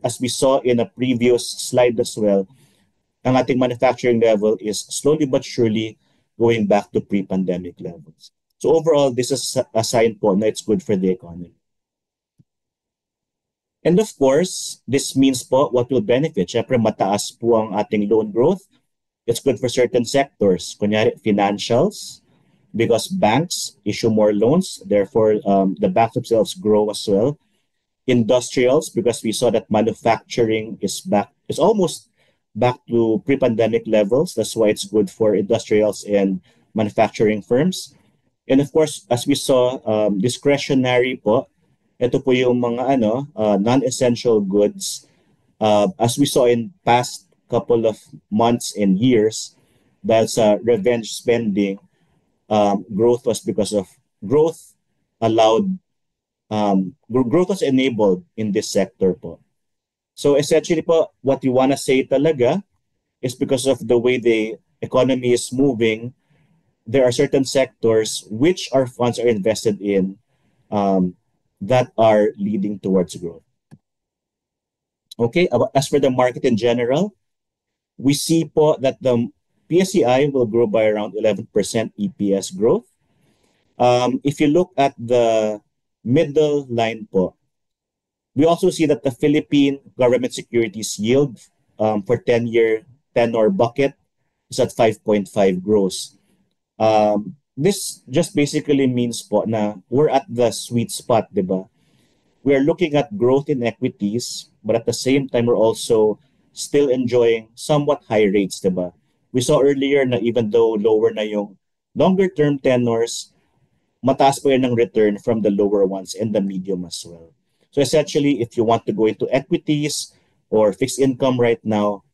as we saw in a previous slide as well, ang ating manufacturing level is slowly but surely going back to pre-pandemic levels. So overall, this is a sign po na it's good for the economy. And of course, this means po what will benefit. Siyempre, mataas po ang ating loan growth. It's good for certain sectors. Kunyari, financials, because banks issue more loans. Therefore, the banks themselves grow as well. Industrials, because we saw that manufacturing is almost back to pre-pandemic levels. That's why it's good for industrials and manufacturing firms. And of course, as we saw, discretionary po, ito po yung mga non-essential goods. As we saw in past couple of months and years, dahil sa revenge spending, growth was because of growth was enabled in this sector po. So essentially po, what you want to say talaga is because of the way the economy is moving, there are certain sectors which our funds are invested in that are leading towards growth. Okay, as for the market in general, we see po that the PSEI will grow by around 11% EPS growth. If you look at the middle line po, we also see that the Philippine government securities yield for 10-year tenor bucket is at 5.5 gross. This just basically means po na we're at the sweet spot, di ba? We are looking at growth in equities, but at the same time, we're also still enjoying somewhat high rates, di ba? We saw earlier na even though lower na yung longer-term tenors, mataas po yan ng return from the lower ones and the medium as well. So essentially, if you want to go into equities or fixed income right now,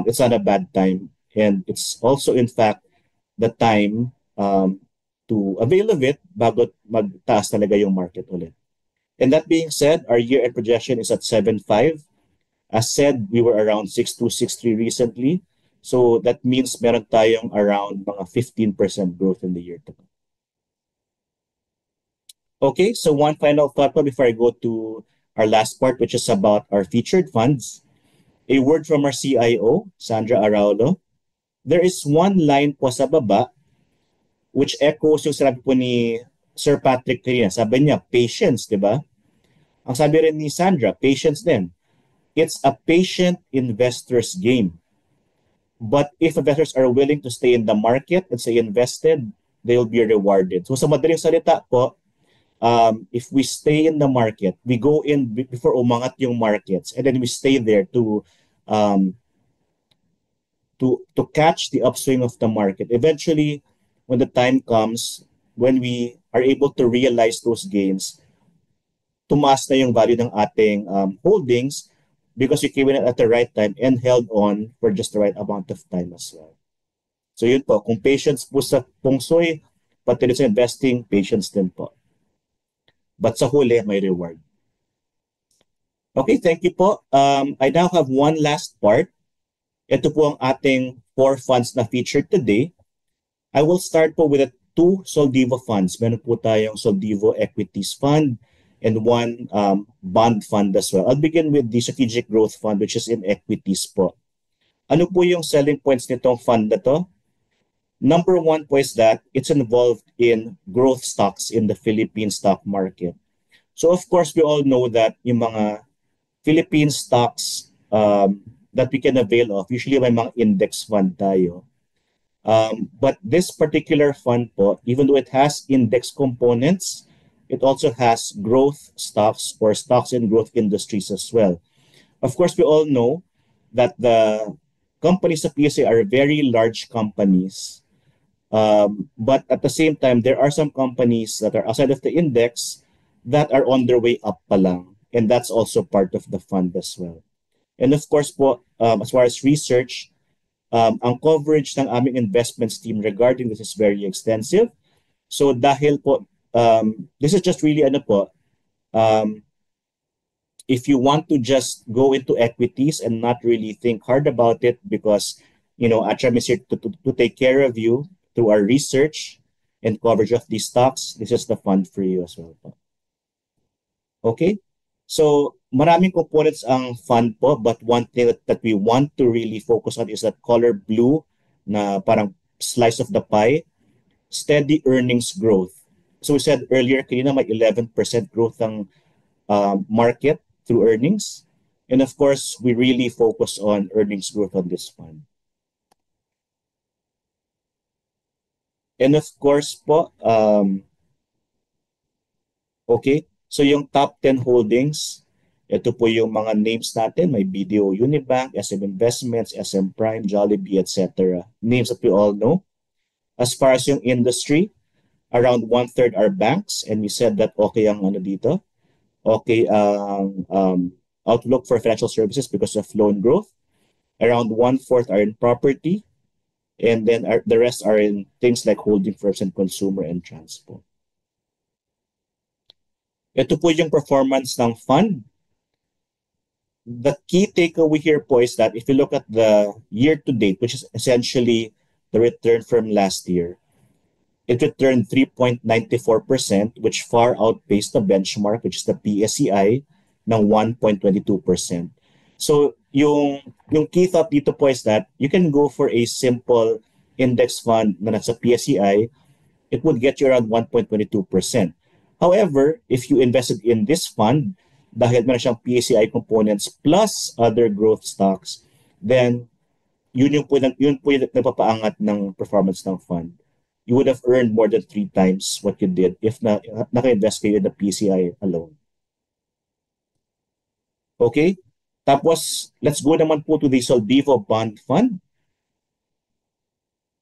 it's not a bad time. And it's also, in fact, the time to avail of it bago magtaas talaga yung market ulit. And that being said, our year-end projection is at 7.5. As said, we were around 6.2, 6.3 recently. So that means meron tayong around mga 15% growth in the year to come. Okay, so one final thought before I go to our last part, which is about our featured funds. A word from our CIO, Sandra Araulo. there is one line po sa baba which echoes yung sinabi po ni Sir Patrick kanina. Sabi niya, patience, di ba? Ang sabi rin ni Sandra, patience din. It's a patient investor's game. But if investors are willing to stay in the market and stay invested, they will be rewarded. So sa madaling salita po, if we stay in the market, we go in before umangat yung markets, and then we stay there um, to catch the upswing of the market. Eventually, when the time comes, when we are able to realize those gains, tumaas na yung value ng ating holdings because we came in at the right time and held on for just the right amount of time as well. So yun po, kung patience po sa feng shui, pati rin sa investing, patience din po. But sa huli, may reward. Okay, thank you po. I now have one last part. Ito po ang ating 4 funds na featured today. I will start po with the 2 Soldivo funds. Meron po tayong Soldivo Equities Fund and one bond fund as well. I'll begin with the Strategic Growth Fund, which is in equities po. Ano po yung selling points nitong fund na to? Number 1 po is that it's involved in growth stocks in the Philippine stock market. So of course, we all know that yung mga Philippine stocks that we can avail of, usually may mga index fund tayo. But this particular fund po, even though it has index components, it also has growth stocks or stocks in growth industries as well. Of course, we all know that the companies of PSA are very large companies. But at the same time, there are some companies that are outside of the index that are on their way up pa lang. And that's also part of the fund as well. And of course po, as far as research, ang coverage ng aming investments team regarding this is very extensive. So dahil po, this is just really if you want to just go into equities and not really think hard about it because, Atram is here to take care of you through our research and coverage of these stocks, this is the fund for you as well po. Okay? So maraming components ang fund po, but one thing that we want to really focus on is that color blue na parang slice of the pie, steady earnings growth. So we said earlier, kanina may 11% growth ang market through earnings. And of course, we really focus on earnings growth on this fund. And of course po, okay, so yung top 10 holdings, ito po yung mga names natin. May BDO Unibank, SM Investments, SM Prime, Jollibee, etc. Names that we all know. As far as yung industry, around 1/3 are banks. And we said that okay ang dito. Okay ang outlook for financial services because of loan growth. Around 1/4 are in property. And then the rest are in things like holding firms and consumer and transport. Ito po yung performance ng fund. The key takeaway here po is that if you look at the year to date, which is essentially the return from last year, it returned 3.94%, which far outpaced the benchmark, which is the PSEI, ng 1.22%. So yung key thought dito po is that you can go for a simple index fund na nasa PSEI, it would get you around 1.22%. However, if you invested in this fund, dahil meron siyang PSEI components plus other growth stocks, then yun po yung napapaangat ng performance ng fund. You would have earned more than 3 times what you did if naka-invest kayo in the PSEI alone. Okay? Tapos, let's go naman po to the Soldivo Bond Fund.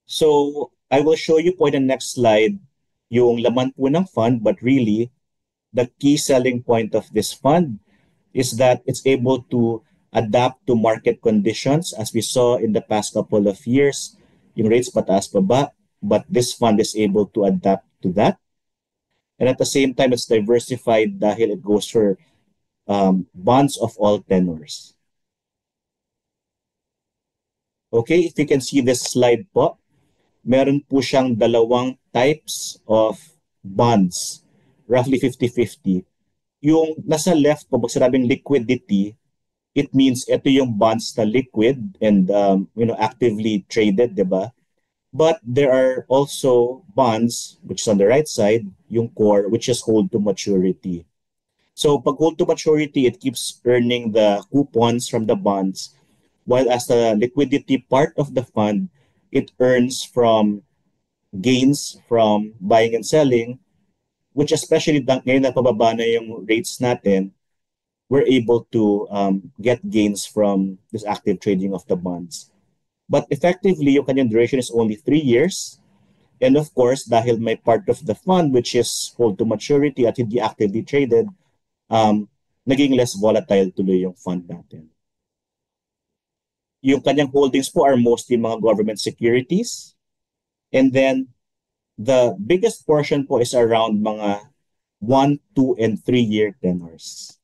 So, I will show you po in the next slide yung laman po ng fund, but really, the key selling point of this fund is that it's able to adapt to market conditions as we saw in the past couple of years. Yung rates pataas pa ba, but this fund is able to adapt to that. And at the same time, it's diversified dahil it goes for bonds of all tenors. Okay, if you can see this slide po, meron po siyang dalawang types of bonds, roughly 50-50. Yung nasa left po, pag sinabing liquidity, it means ito yung bonds na liquid and actively traded, di ba? But there are also bonds, which is on the right side, yung core, which is hold to maturity. So pag hold to maturity, it keeps earning the coupons from the bonds, while as the liquidity part of the fund, it earns from gains from buying and selling, which especially ngayon na pababa na yung rates natin, we're able to get gains from this active trading of the bonds. But effectively, yung kanyang duration is only 3 years. And of course, dahil may part of the fund which is hold to maturity at hindi actively traded, naging less volatile tuloy yung fund natin. Yung kanyang holdings po are mostly mga government securities. And then, the biggest portion po is around mga 1, 2, and 3-year tenors.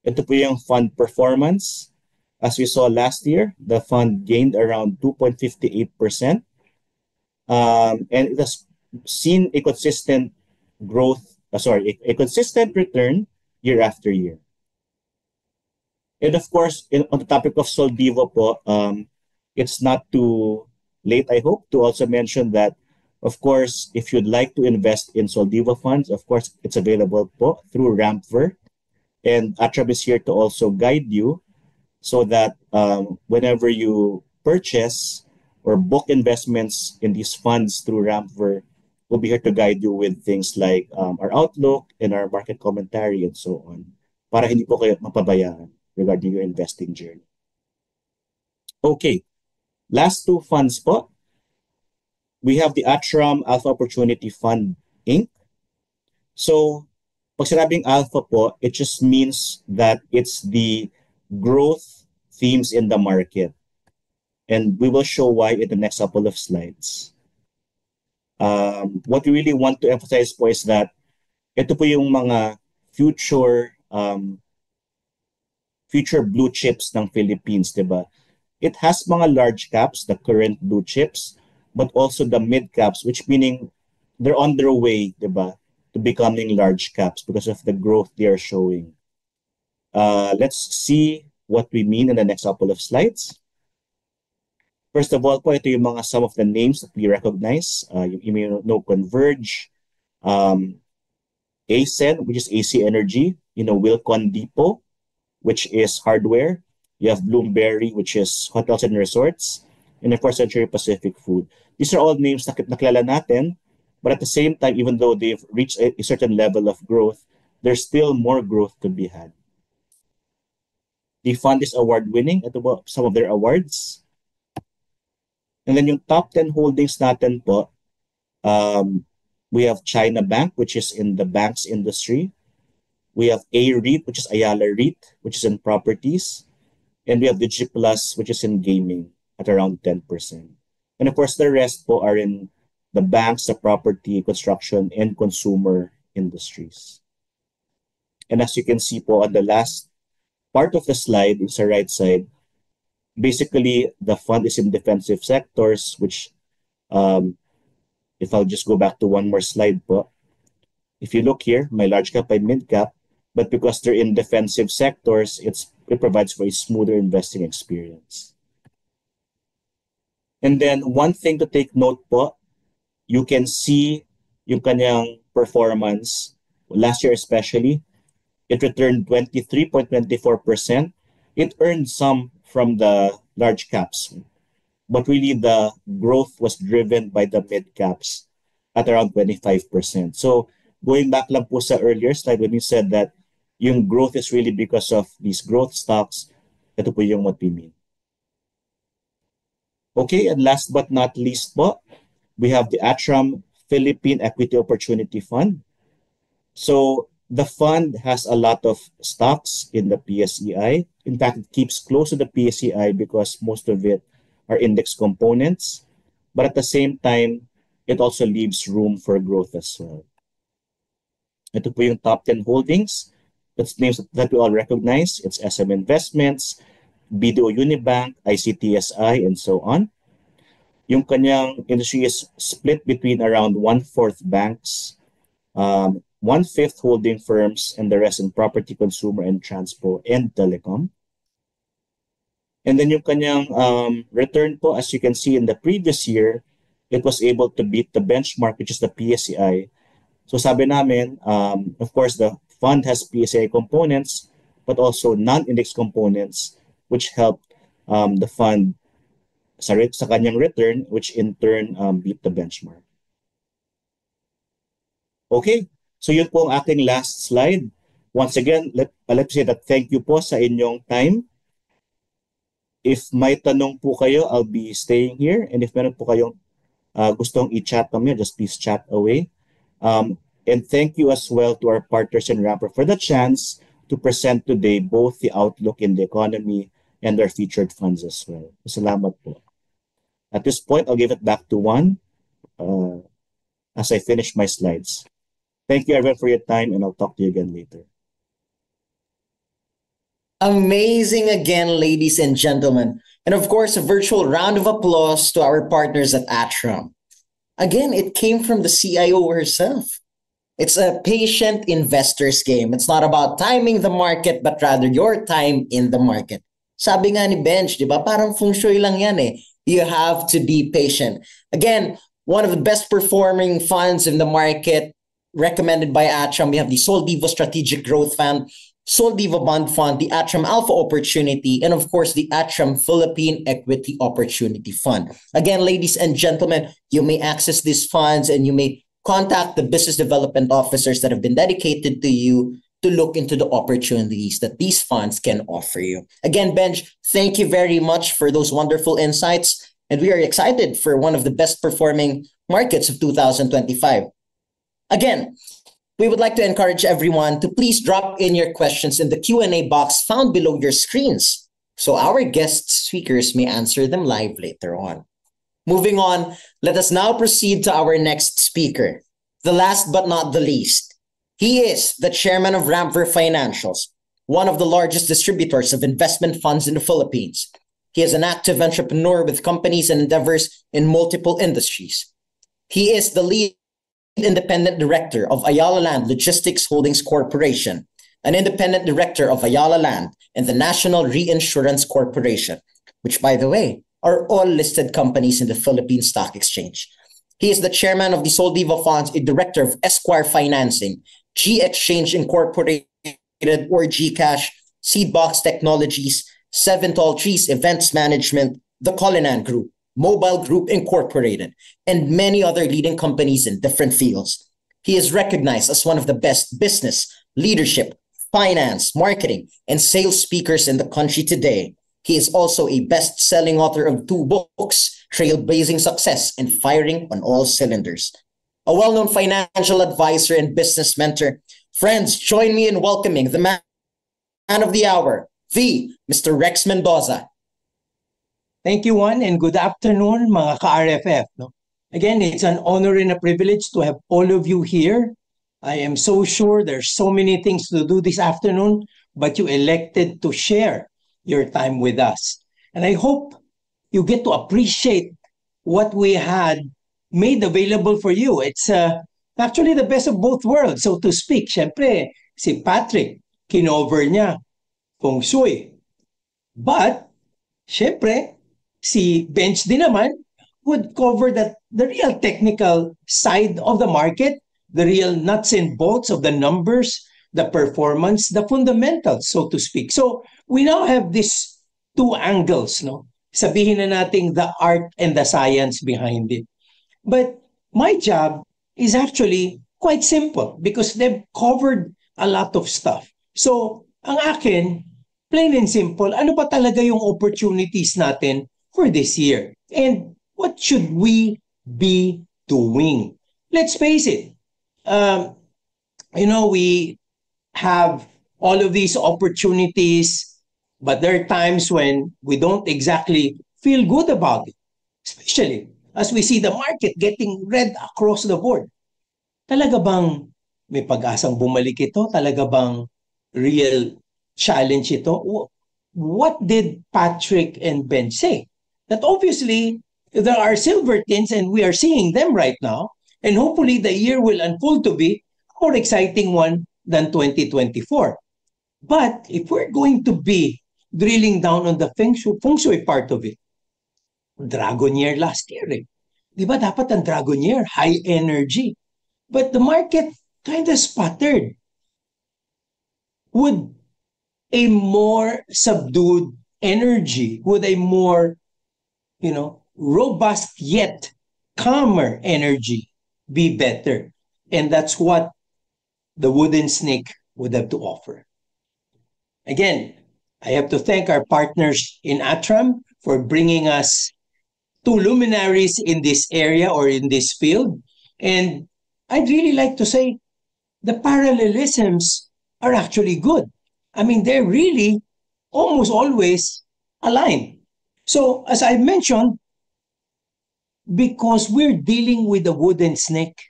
Ito po yung fund performance. As we saw last year, the fund gained around 2.58%. And it has seen a consistent a consistent return year after year. And of course, on the topic of Soldivo po, it's not too late, I hope, to also mention that, of course, if you'd like to invest in Soldivo funds, of course, it's available po through Rampver. And Atrab is here to also guide you so that whenever you purchase or book investments in these funds through Rampver, we'll be here to guide you with things like our outlook and our market commentary and so on, para hindi po kayo mapabayaan regarding your investing journey. Okay, last two funds po. We have the Atram Alpha Opportunity Fund Inc. So, pag sinabing alpha po, it just means that it's the growth themes in the market. And we will show why in the next couple of slides. What we really want to emphasize po is that ito po yung mga future blue chips ng Philippines, diba? It has mga large caps, the current blue chips, but also the mid caps, which meaning they're on their way, diba, to becoming large caps because of the growth they are showing. Let's see what we mean in the next couple of slides. First of all po, ito yung some of the names that we recognize. You may know Converge, ACEN, which is AC Energy, Wilcon Depot, which is hardware. You have Bloomberry, which is hotels and resorts, and of course, Century Pacific Food. These are all names na nakilala natin, but at the same time, even though they've reached a certain level of growth, there's still more growth to be had. The fund is award-winning. Ito po, some of their awards. And then yung top 10 holdings natin po, we have China Bank, which is in the banks industry. We have A-REIT, which is Ayala REIT, which is in properties. And we have DigiPlus, which is in gaming at around 10%. And of course, the rest po are in the banks, the property, construction, and consumer industries. And as you can see po on the last part of the slide, it's the right side, basically the fund is in defensive sectors, which if I'll just go back to one more slide po, if you look here, my large cap, my mid cap, but because they're in defensive sectors, it provides for a smoother investing experience. And then one thing to take note po, you can see yung kanyang performance last year especially. It returned 23.24%. It earned some from the large caps, but really the growth was driven by the mid caps at around 25%. So going back lang po sa earlier slide when you said that yung growth is really because of these growth stocks, ito po yung what we mean. Okay, and last but not least po, we have the Atram Philippine Equity Opportunity Fund. So the fund has a lot of stocks in the PSEI. In fact, it keeps close to the PSEI because most of it are index components. But at the same time, it also leaves room for growth as well. Ito po yung top 10 holdings. That's names that we all recognize. It's SM Investments, BDO Unibank, ICTSI, and so on. Yung kanyang industry is split between around 1/4 banks, 1/5 holding firms, and the rest in property, consumer, and transpo, and telecom. And then yung kanyang return po, as you can see in the previous year, it was able to beat the benchmark, which is the PSEI. So sabi namin, of course, the fund has PSEI components, but also non-index components, which help the fund sa kanyang return, which in turn beat the benchmark. Okay, so yun po ang aking last slide. Once again, let's say that thank you po sa inyong time. If may tanong po kayo, I'll be staying here. And if meron po kayong gustong i-chat kami, just please chat away. And thank you as well to our partners in Rapper for the chance to present today both the outlook in the economy and our featured funds as well. Salamat po. At this point, I'll give it back to Juan as I finish my slides. Thank you everyone for your time, and I'll talk to you again later. Amazing again, ladies and gentlemen. And of course, a virtual round of applause to our partners at Atram. Again, it came from the CIO herself. It's a patient investor's game. It's not about timing the market, but rather your time in the market. Sabi nga ni Benj, di ba? Parang feng shui lang yan eh. You have to be patient. Again, one of the best performing funds in the market recommended by Atram. We have the Soldivo Strategic Growth Fund, Soldivo Bond Fund, the Atram Alpha Opportunity, and of course, the Atram Philippine Equity Opportunity Fund. Again, ladies and gentlemen, you may access these funds and you may contact the business development officers that have been dedicated to you to look into the opportunities that these funds can offer you. Again, Benj, thank you very much for those wonderful insights. And we are excited for one of the best performing markets of 2025. Again, we would like to encourage everyone to please drop in your questions in the Q&A box found below your screens, so our guest speakers may answer them live later on. Moving on, let us now proceed to our next speaker. The last but not the least, he is the chairman of Ramver Financials, one of the largest distributors of investment funds in the Philippines. He is an active entrepreneur with companies and endeavors in multiple industries. He is the lead independent director of Ayala Land Logistics Holdings Corporation, an independent director of Ayala Land and the National Reinsurance Corporation, which, by the way, are all listed companies in the Philippine Stock Exchange. He is the chairman of the Soldivo Funds, a director of Esquire Financing, G Exchange Incorporated or GCash, Seedbox Technologies, Seven Tall Trees Events Management, the Colinan Group, Mobile Group Incorporated, and many other leading companies in different fields. He is recognized as one of the best business, leadership, finance, marketing, and sales speakers in the country today. He is also a best-selling author of 2 books, Trailblazing Success and Firing on All Cylinders. A well-known financial advisor and business mentor. Friends, join me in welcoming the man of the hour, Mr. Rex Mendoza. Thank you, Juan, and good afternoon, mga ka-RFF. No? Again, it's an honor and a privilege to have all of you here. I am so sure there's so many things to do this afternoon, but you elected to share your time with us. And I hope you get to appreciate what we had made available for you. It's actually the best of both worlds, so to speak. Siyempre, si Patrick, kinover niya feng shui. But, siyempre, si Benj din naman would cover the real technical side of the market, the real nuts and bolts of the numbers, the performance, the fundamentals, so to speak. So we now have these 2 angles, no? Sabihin na natin the art and the science behind it. But my job is actually quite simple because they've covered a lot of stuff. So ang akin, plain and simple, ano ba talaga yung opportunities natin for this year? And what should we be doing? Let's face it. We have all of these opportunities, but there are times when we don't exactly feel good about it, especially as we see the market getting red across the board. Talaga bang may pag-asang bumalik ito? Talaga bang real challenge ito? What did Patrick and Ben say? That obviously there are silver tins and we are seeing them right now, and hopefully the year will unfold to be more exciting one than 2024. But if we're going to be drilling down on the feng shui part of it, Dragon Year last year eh. Di ba dapat ang Dragon Year, high energy. But the market kind of sputtered. Would a more subdued energy, would a more, robust yet calmer energy be better? And that's what the wooden snake would have to offer. Again, I have to thank our partners in Atram for bringing us two luminaries in this area or in this field. And I'd really like to say the parallelisms are actually good. I mean, they're really almost always aligned. So, as I mentioned, because we're dealing with the wooden snake,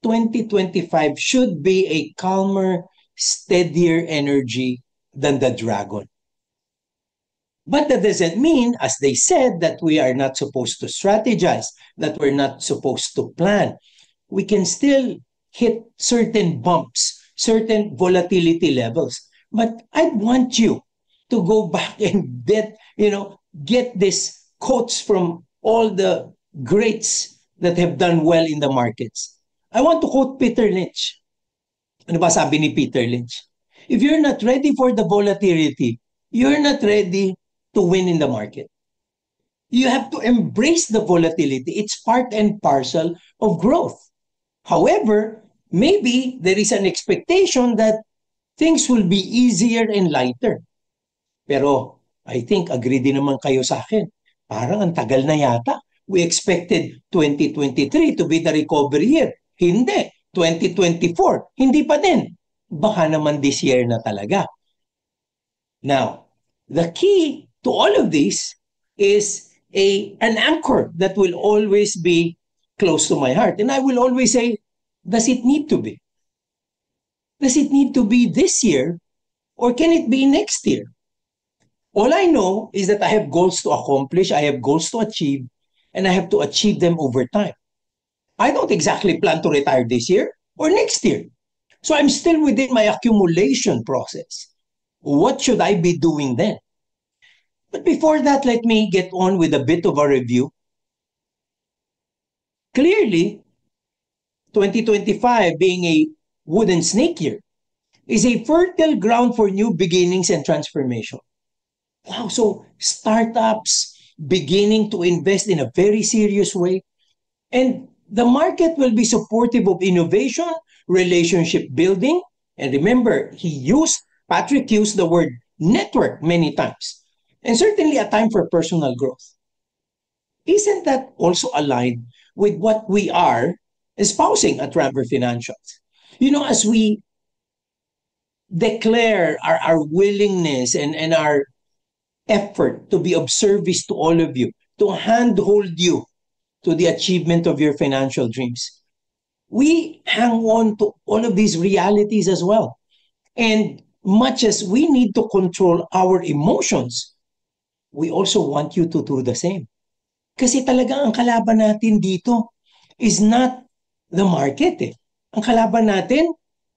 2025 should be a calmer, steadier energy than the dragon. But that doesn't mean, as they said, that we are not supposed to strategize, that we're not supposed to plan. We can still hit certain bumps, certain volatility levels. But I want you to go back and get these quotes from all the greats that have done well in the markets. I want to quote Peter Lynch. Ano ba sabi ni Peter Lynch? If you're not ready for the volatility, you're not ready to win in the market. You have to embrace the volatility. It's part and parcel of growth. However, maybe there is an expectation that things will be easier and lighter. Pero I think agree din naman kayo sa akin. Parang ang tagal na yata. We expected 2023 to be the recovery year. Hindi. 2024, hindi pa din. Baka naman this year na talaga. Now, the key to all of this is an anchor that will always be close to my heart. And I will always say, does it need to be? Does it need to be this year or can it be next year? All I know is that I have goals to accomplish, I have goals to achieve, and I have to achieve them over time. I don't exactly plan to retire this year or next year. So I'm still within my accumulation process. What should I be doing then? But before that, let me get on with a bit of a review. Clearly, 2025 being a wooden snake year is a fertile ground for new beginnings and transformation. Wow, so startups beginning to invest in a very serious way. And the market will be supportive of innovation, relationship building. And remember, Patrick used the word network many times. And certainly a time for personal growth. Isn't that also aligned with what we are espousing at Ramper Financials? As we declare our willingness and our effort to be of service to all of you, to handhold you to the achievement of your financial dreams, we hang on to all of these realities as well. And much as we need to control our emotions, we also want you to do the same. Kasi talaga ang kalaban natin dito is not the market. Ang kalaban natin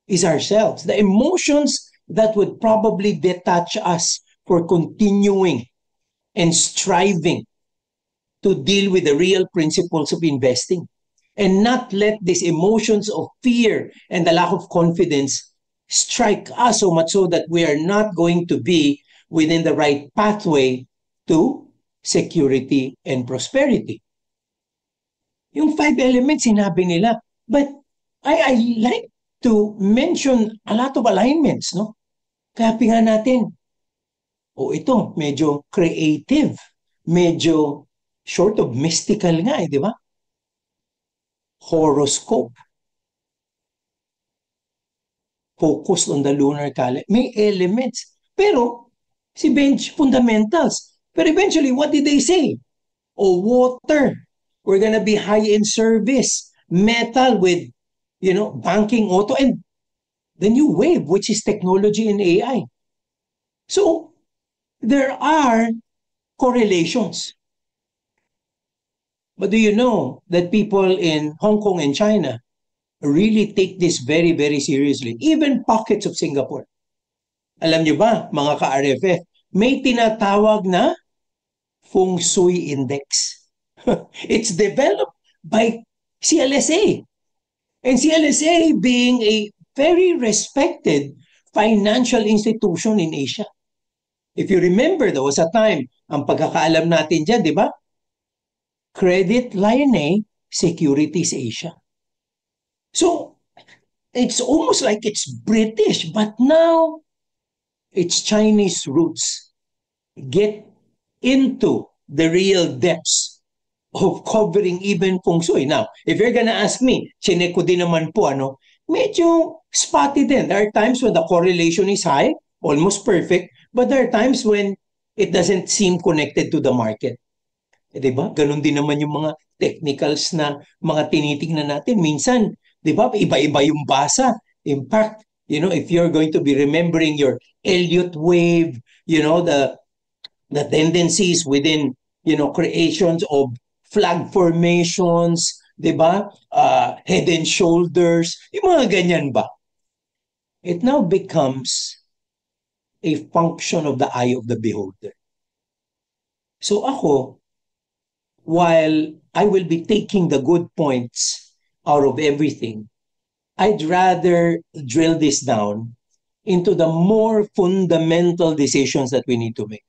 is ourselves. The emotions that would probably detach us for continuing and striving to deal with the real principles of investing and not let these emotions of fear and the lack of confidence strike us so much so that we are not going to be within the right pathway to security and prosperity. Yung 5 elements, sinabi nila. But I like to mention a lot of alignments, no? Kaya nga natin, ito, medyo creative, medyo short of mystical nga di ba? Horoscope. Focused on the lunar calendar. May elements. Pero, si Bench, fundamentals. But eventually, what did they say? Water. We're gonna be high in service. Metal with, banking, auto, and the new wave, which is technology and AI. So, there are correlations. But do you know that people in Hong Kong and China really take this very, very seriously. Even pockets of Singapore. Alam nyo ba, mga ka-RFF, may tinatawag na Feng Shui Index. It's developed by CLSA. And CLSA being a very respected financial institution in Asia. If you remember, there was a time, ang pagkakaalam natin dyan, di ba? Credit Lyonnais Securities Asia. So, it's almost like it's British, but now its Chinese roots get into the real depths of covering even Feng Shui. Now, if you're gonna ask me, chinek ko din naman po, medyo spotty din. There are times when the correlation is high, almost perfect, but there are times when it doesn't seem connected to the market. Diba? Ganun din naman yung mga technicals na mga tinitingnan natin. Minsan, diba, iba-iba yung basa. In fact, if you're going to be remembering your Elliott wave, the tendencies within, creations of flag formations, diba? Head and shoulders, yung mga ganyan ba? It now becomes a function of the eye of the beholder. So ako, while I will be taking the good points out of everything, I'd rather drill this down into the more fundamental decisions that we need to make.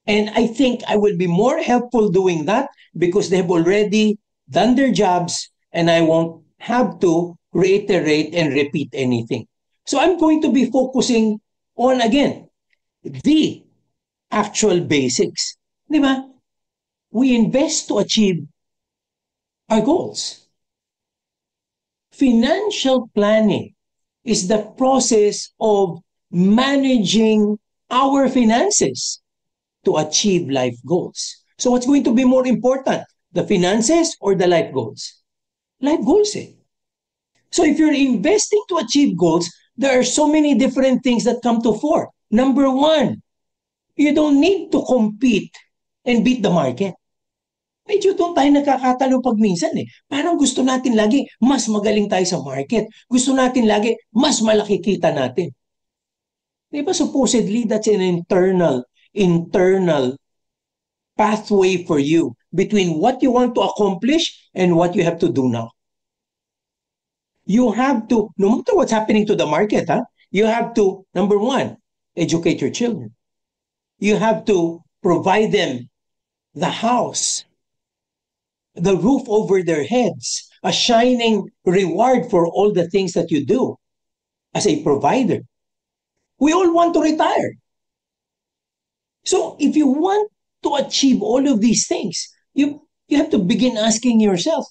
And I think I will be more helpful doing that because they've already done their jobs and I won't have to reiterate and repeat anything. So I'm going to be focusing on, again, the actual basics. Di ba? We invest to achieve our goals. Financial planning is the process of managing our finances to achieve life goals. So what's going to be more important, the finances or the life goals? Life goals, eh? So if you're investing to achieve goals, there are so many different things that come to fore. Number one, you don't need to compete and beat the market. Medyo doon tayo nakakatalo pag minsan eh. Parang gusto natin lagi mas magaling tayo sa market. Gusto natin lagi mas malaki kita natin. Diba supposedly that's an internal pathway for you between what you want to accomplish and what you have to do now. You have to, no matter what's happening to the market, you have to, number one, educate your children. You have to provide them the house, the roof over their heads, a shining reward for all the things that you do as a provider. We all want to retire. So if you want to achieve all of these things, you have to begin asking yourself,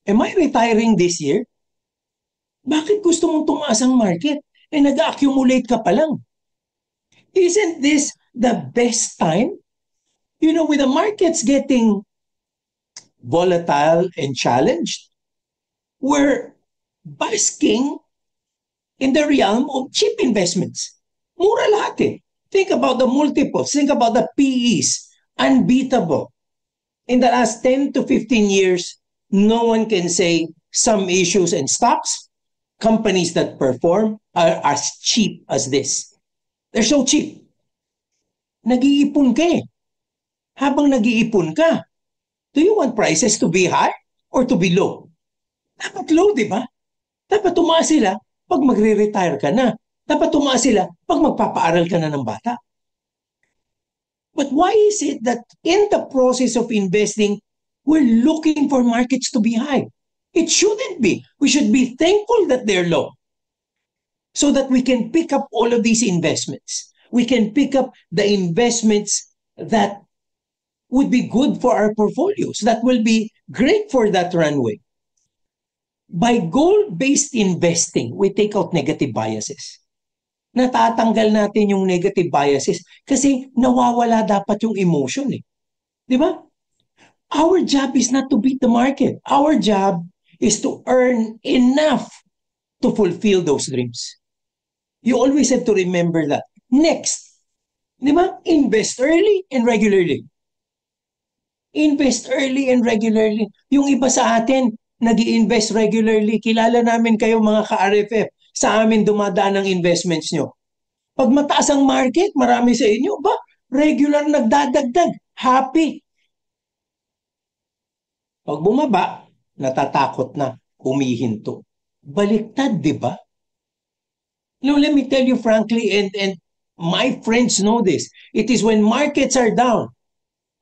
am I retiring this year? Bakit gusto mong tumaas ang market? Nag-accumulate ka pa lang. Isn't this the best time? With the markets getting volatile and challenged, we're basking in the realm of cheap investments. Mura lahat eh. Think about the multiples. Think about the PEs. Unbeatable. In the last 10 to 15 years, no one can say some issues and stocks, companies that perform are as cheap as this. They're so cheap. Nag-iipon ka eh. Habang nag-iipon ka, do you want prices to be high or to be low? Dapat low, di ba? Dapat tumaas sila pag magre-retire ka na. Dapat tumaas sila pag magpapaaral ka na ng bata. But why is it that in the process of investing, we're looking for markets to be high? It shouldn't be. We should be thankful that they're low so that we can pick up all of these investments. We can pick up the investments that would be good for our portfolios, that will be great for that runway. By goal-based investing, we take out negative biases. Natatanggal natin yung negative biases kasi nawawala dapat yung emotion eh. Di ba? Our job is not to beat the market. Our job is to earn enough to fulfill those dreams. You always have to remember that. Next, di ba? Invest early and regularly. Invest early and regularly. Yung iba sa atin, nag-i-invest regularly. Kilala namin kayo mga ka-RFF. Sa amin dumadaan ang investments nyo. Pag mataas ang market, marami sa inyo, ba, regular nagdadagdag. Happy. Pag bumaba, natatakot na, humihinto. Baliktad, di ba? No, let me tell you frankly, and my friends know this. It is when markets are down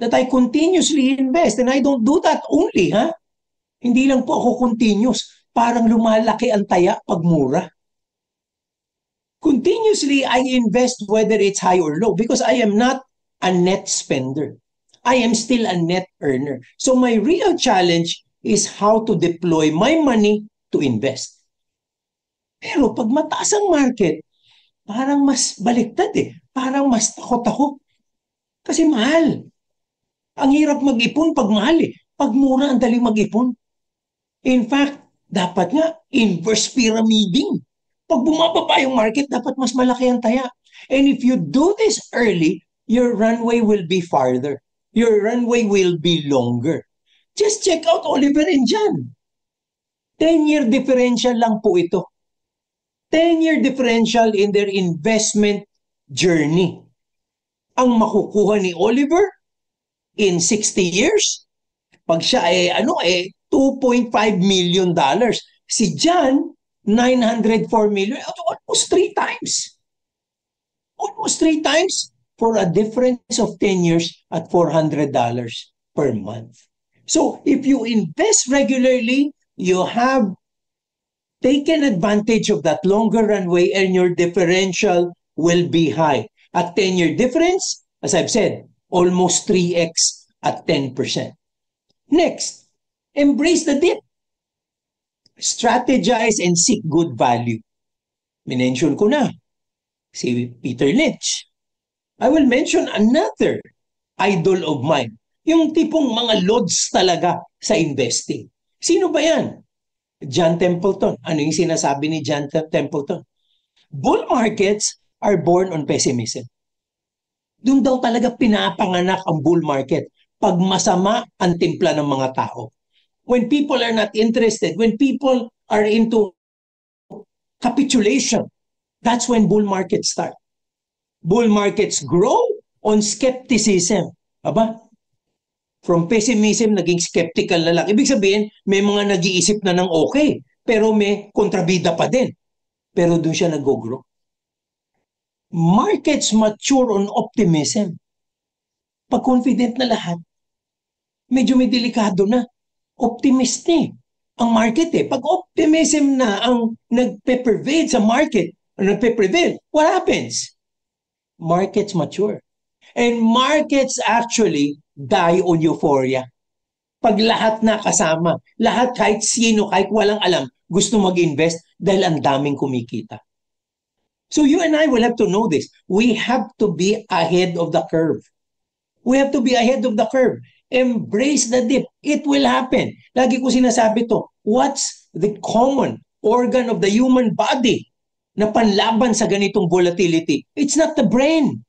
that I continuously invest. And I don't do that only, ha? Hindi lang po ako continuous. Parang lumalaki ang taya pag mura. Continuously, I invest whether it's high or low because I am not a net spender. I am still a net earner. So my real challenge is how to deploy my money to invest. Pero pag mataas ang market, parang mas baliktad eh. Parang mas takot-takot. Kasi mahal. Ang hirap mag-ipon pag mahal eh. Pag mura, ang dali mag-ipon. In fact, dapat nga inverse pyramiding. Pag bumababa yung market, dapat mas malaki ang taya. And if you do this early, your runway will be farther. Your runway will be longer. Just check out Oliver and John. 10-year differential lang po ito. 10-year differential in their investment journey. Ang makukuha ni Oliver in 60 years, pag siya $2.5 million. Si John, $904 million. Almost 3 times. Almost 3 times for a difference of 10 years at $400 per month. So if you invest regularly, you have taken advantage of that longer runway and your differential will be high. At 10-year difference, as I've said, almost 3x at 10%. Next, embrace the dip. Strategize and seek good value. Minention ko na si Peter Lynch. I will mention another idol of mine. Yung tipong mga lords talaga sa investing. Sino ba yan? John Templeton. Ano yung sinasabi ni John Templeton? Bull markets are born on pessimism. Doon daw talaga pinapanganak ang bull market pag masama ang timpla ng mga tao. When people are not interested, when people are into capitulation, that's when bull markets start. Bull markets grow on skepticism. Aba? From pessimism, naging skeptical na lang. Ibig sabihin, may mga nag-iisip na ng okay, pero may kontrabida pa din. Pero doon siya nag-grow. Markets mature on optimism. Pag confident na lahat, medyo may delikado na. Optimist eh. Ang market eh. Pag optimism na ang nagpe-prevail sa market, what happens? Markets mature. And markets actually die on euphoria. Pag lahat na kasama, lahat kahit sino, kahit walang alam, gusto mag-invest dahil ang daming kumikita. So you and I will have to know this. We have to be ahead of the curve. We have to be ahead of the curve. Embrace the dip. It will happen. Lagi ko sinasabi to, what's the common organ of the human body na panlaban sa ganitong volatility? It's not the brain.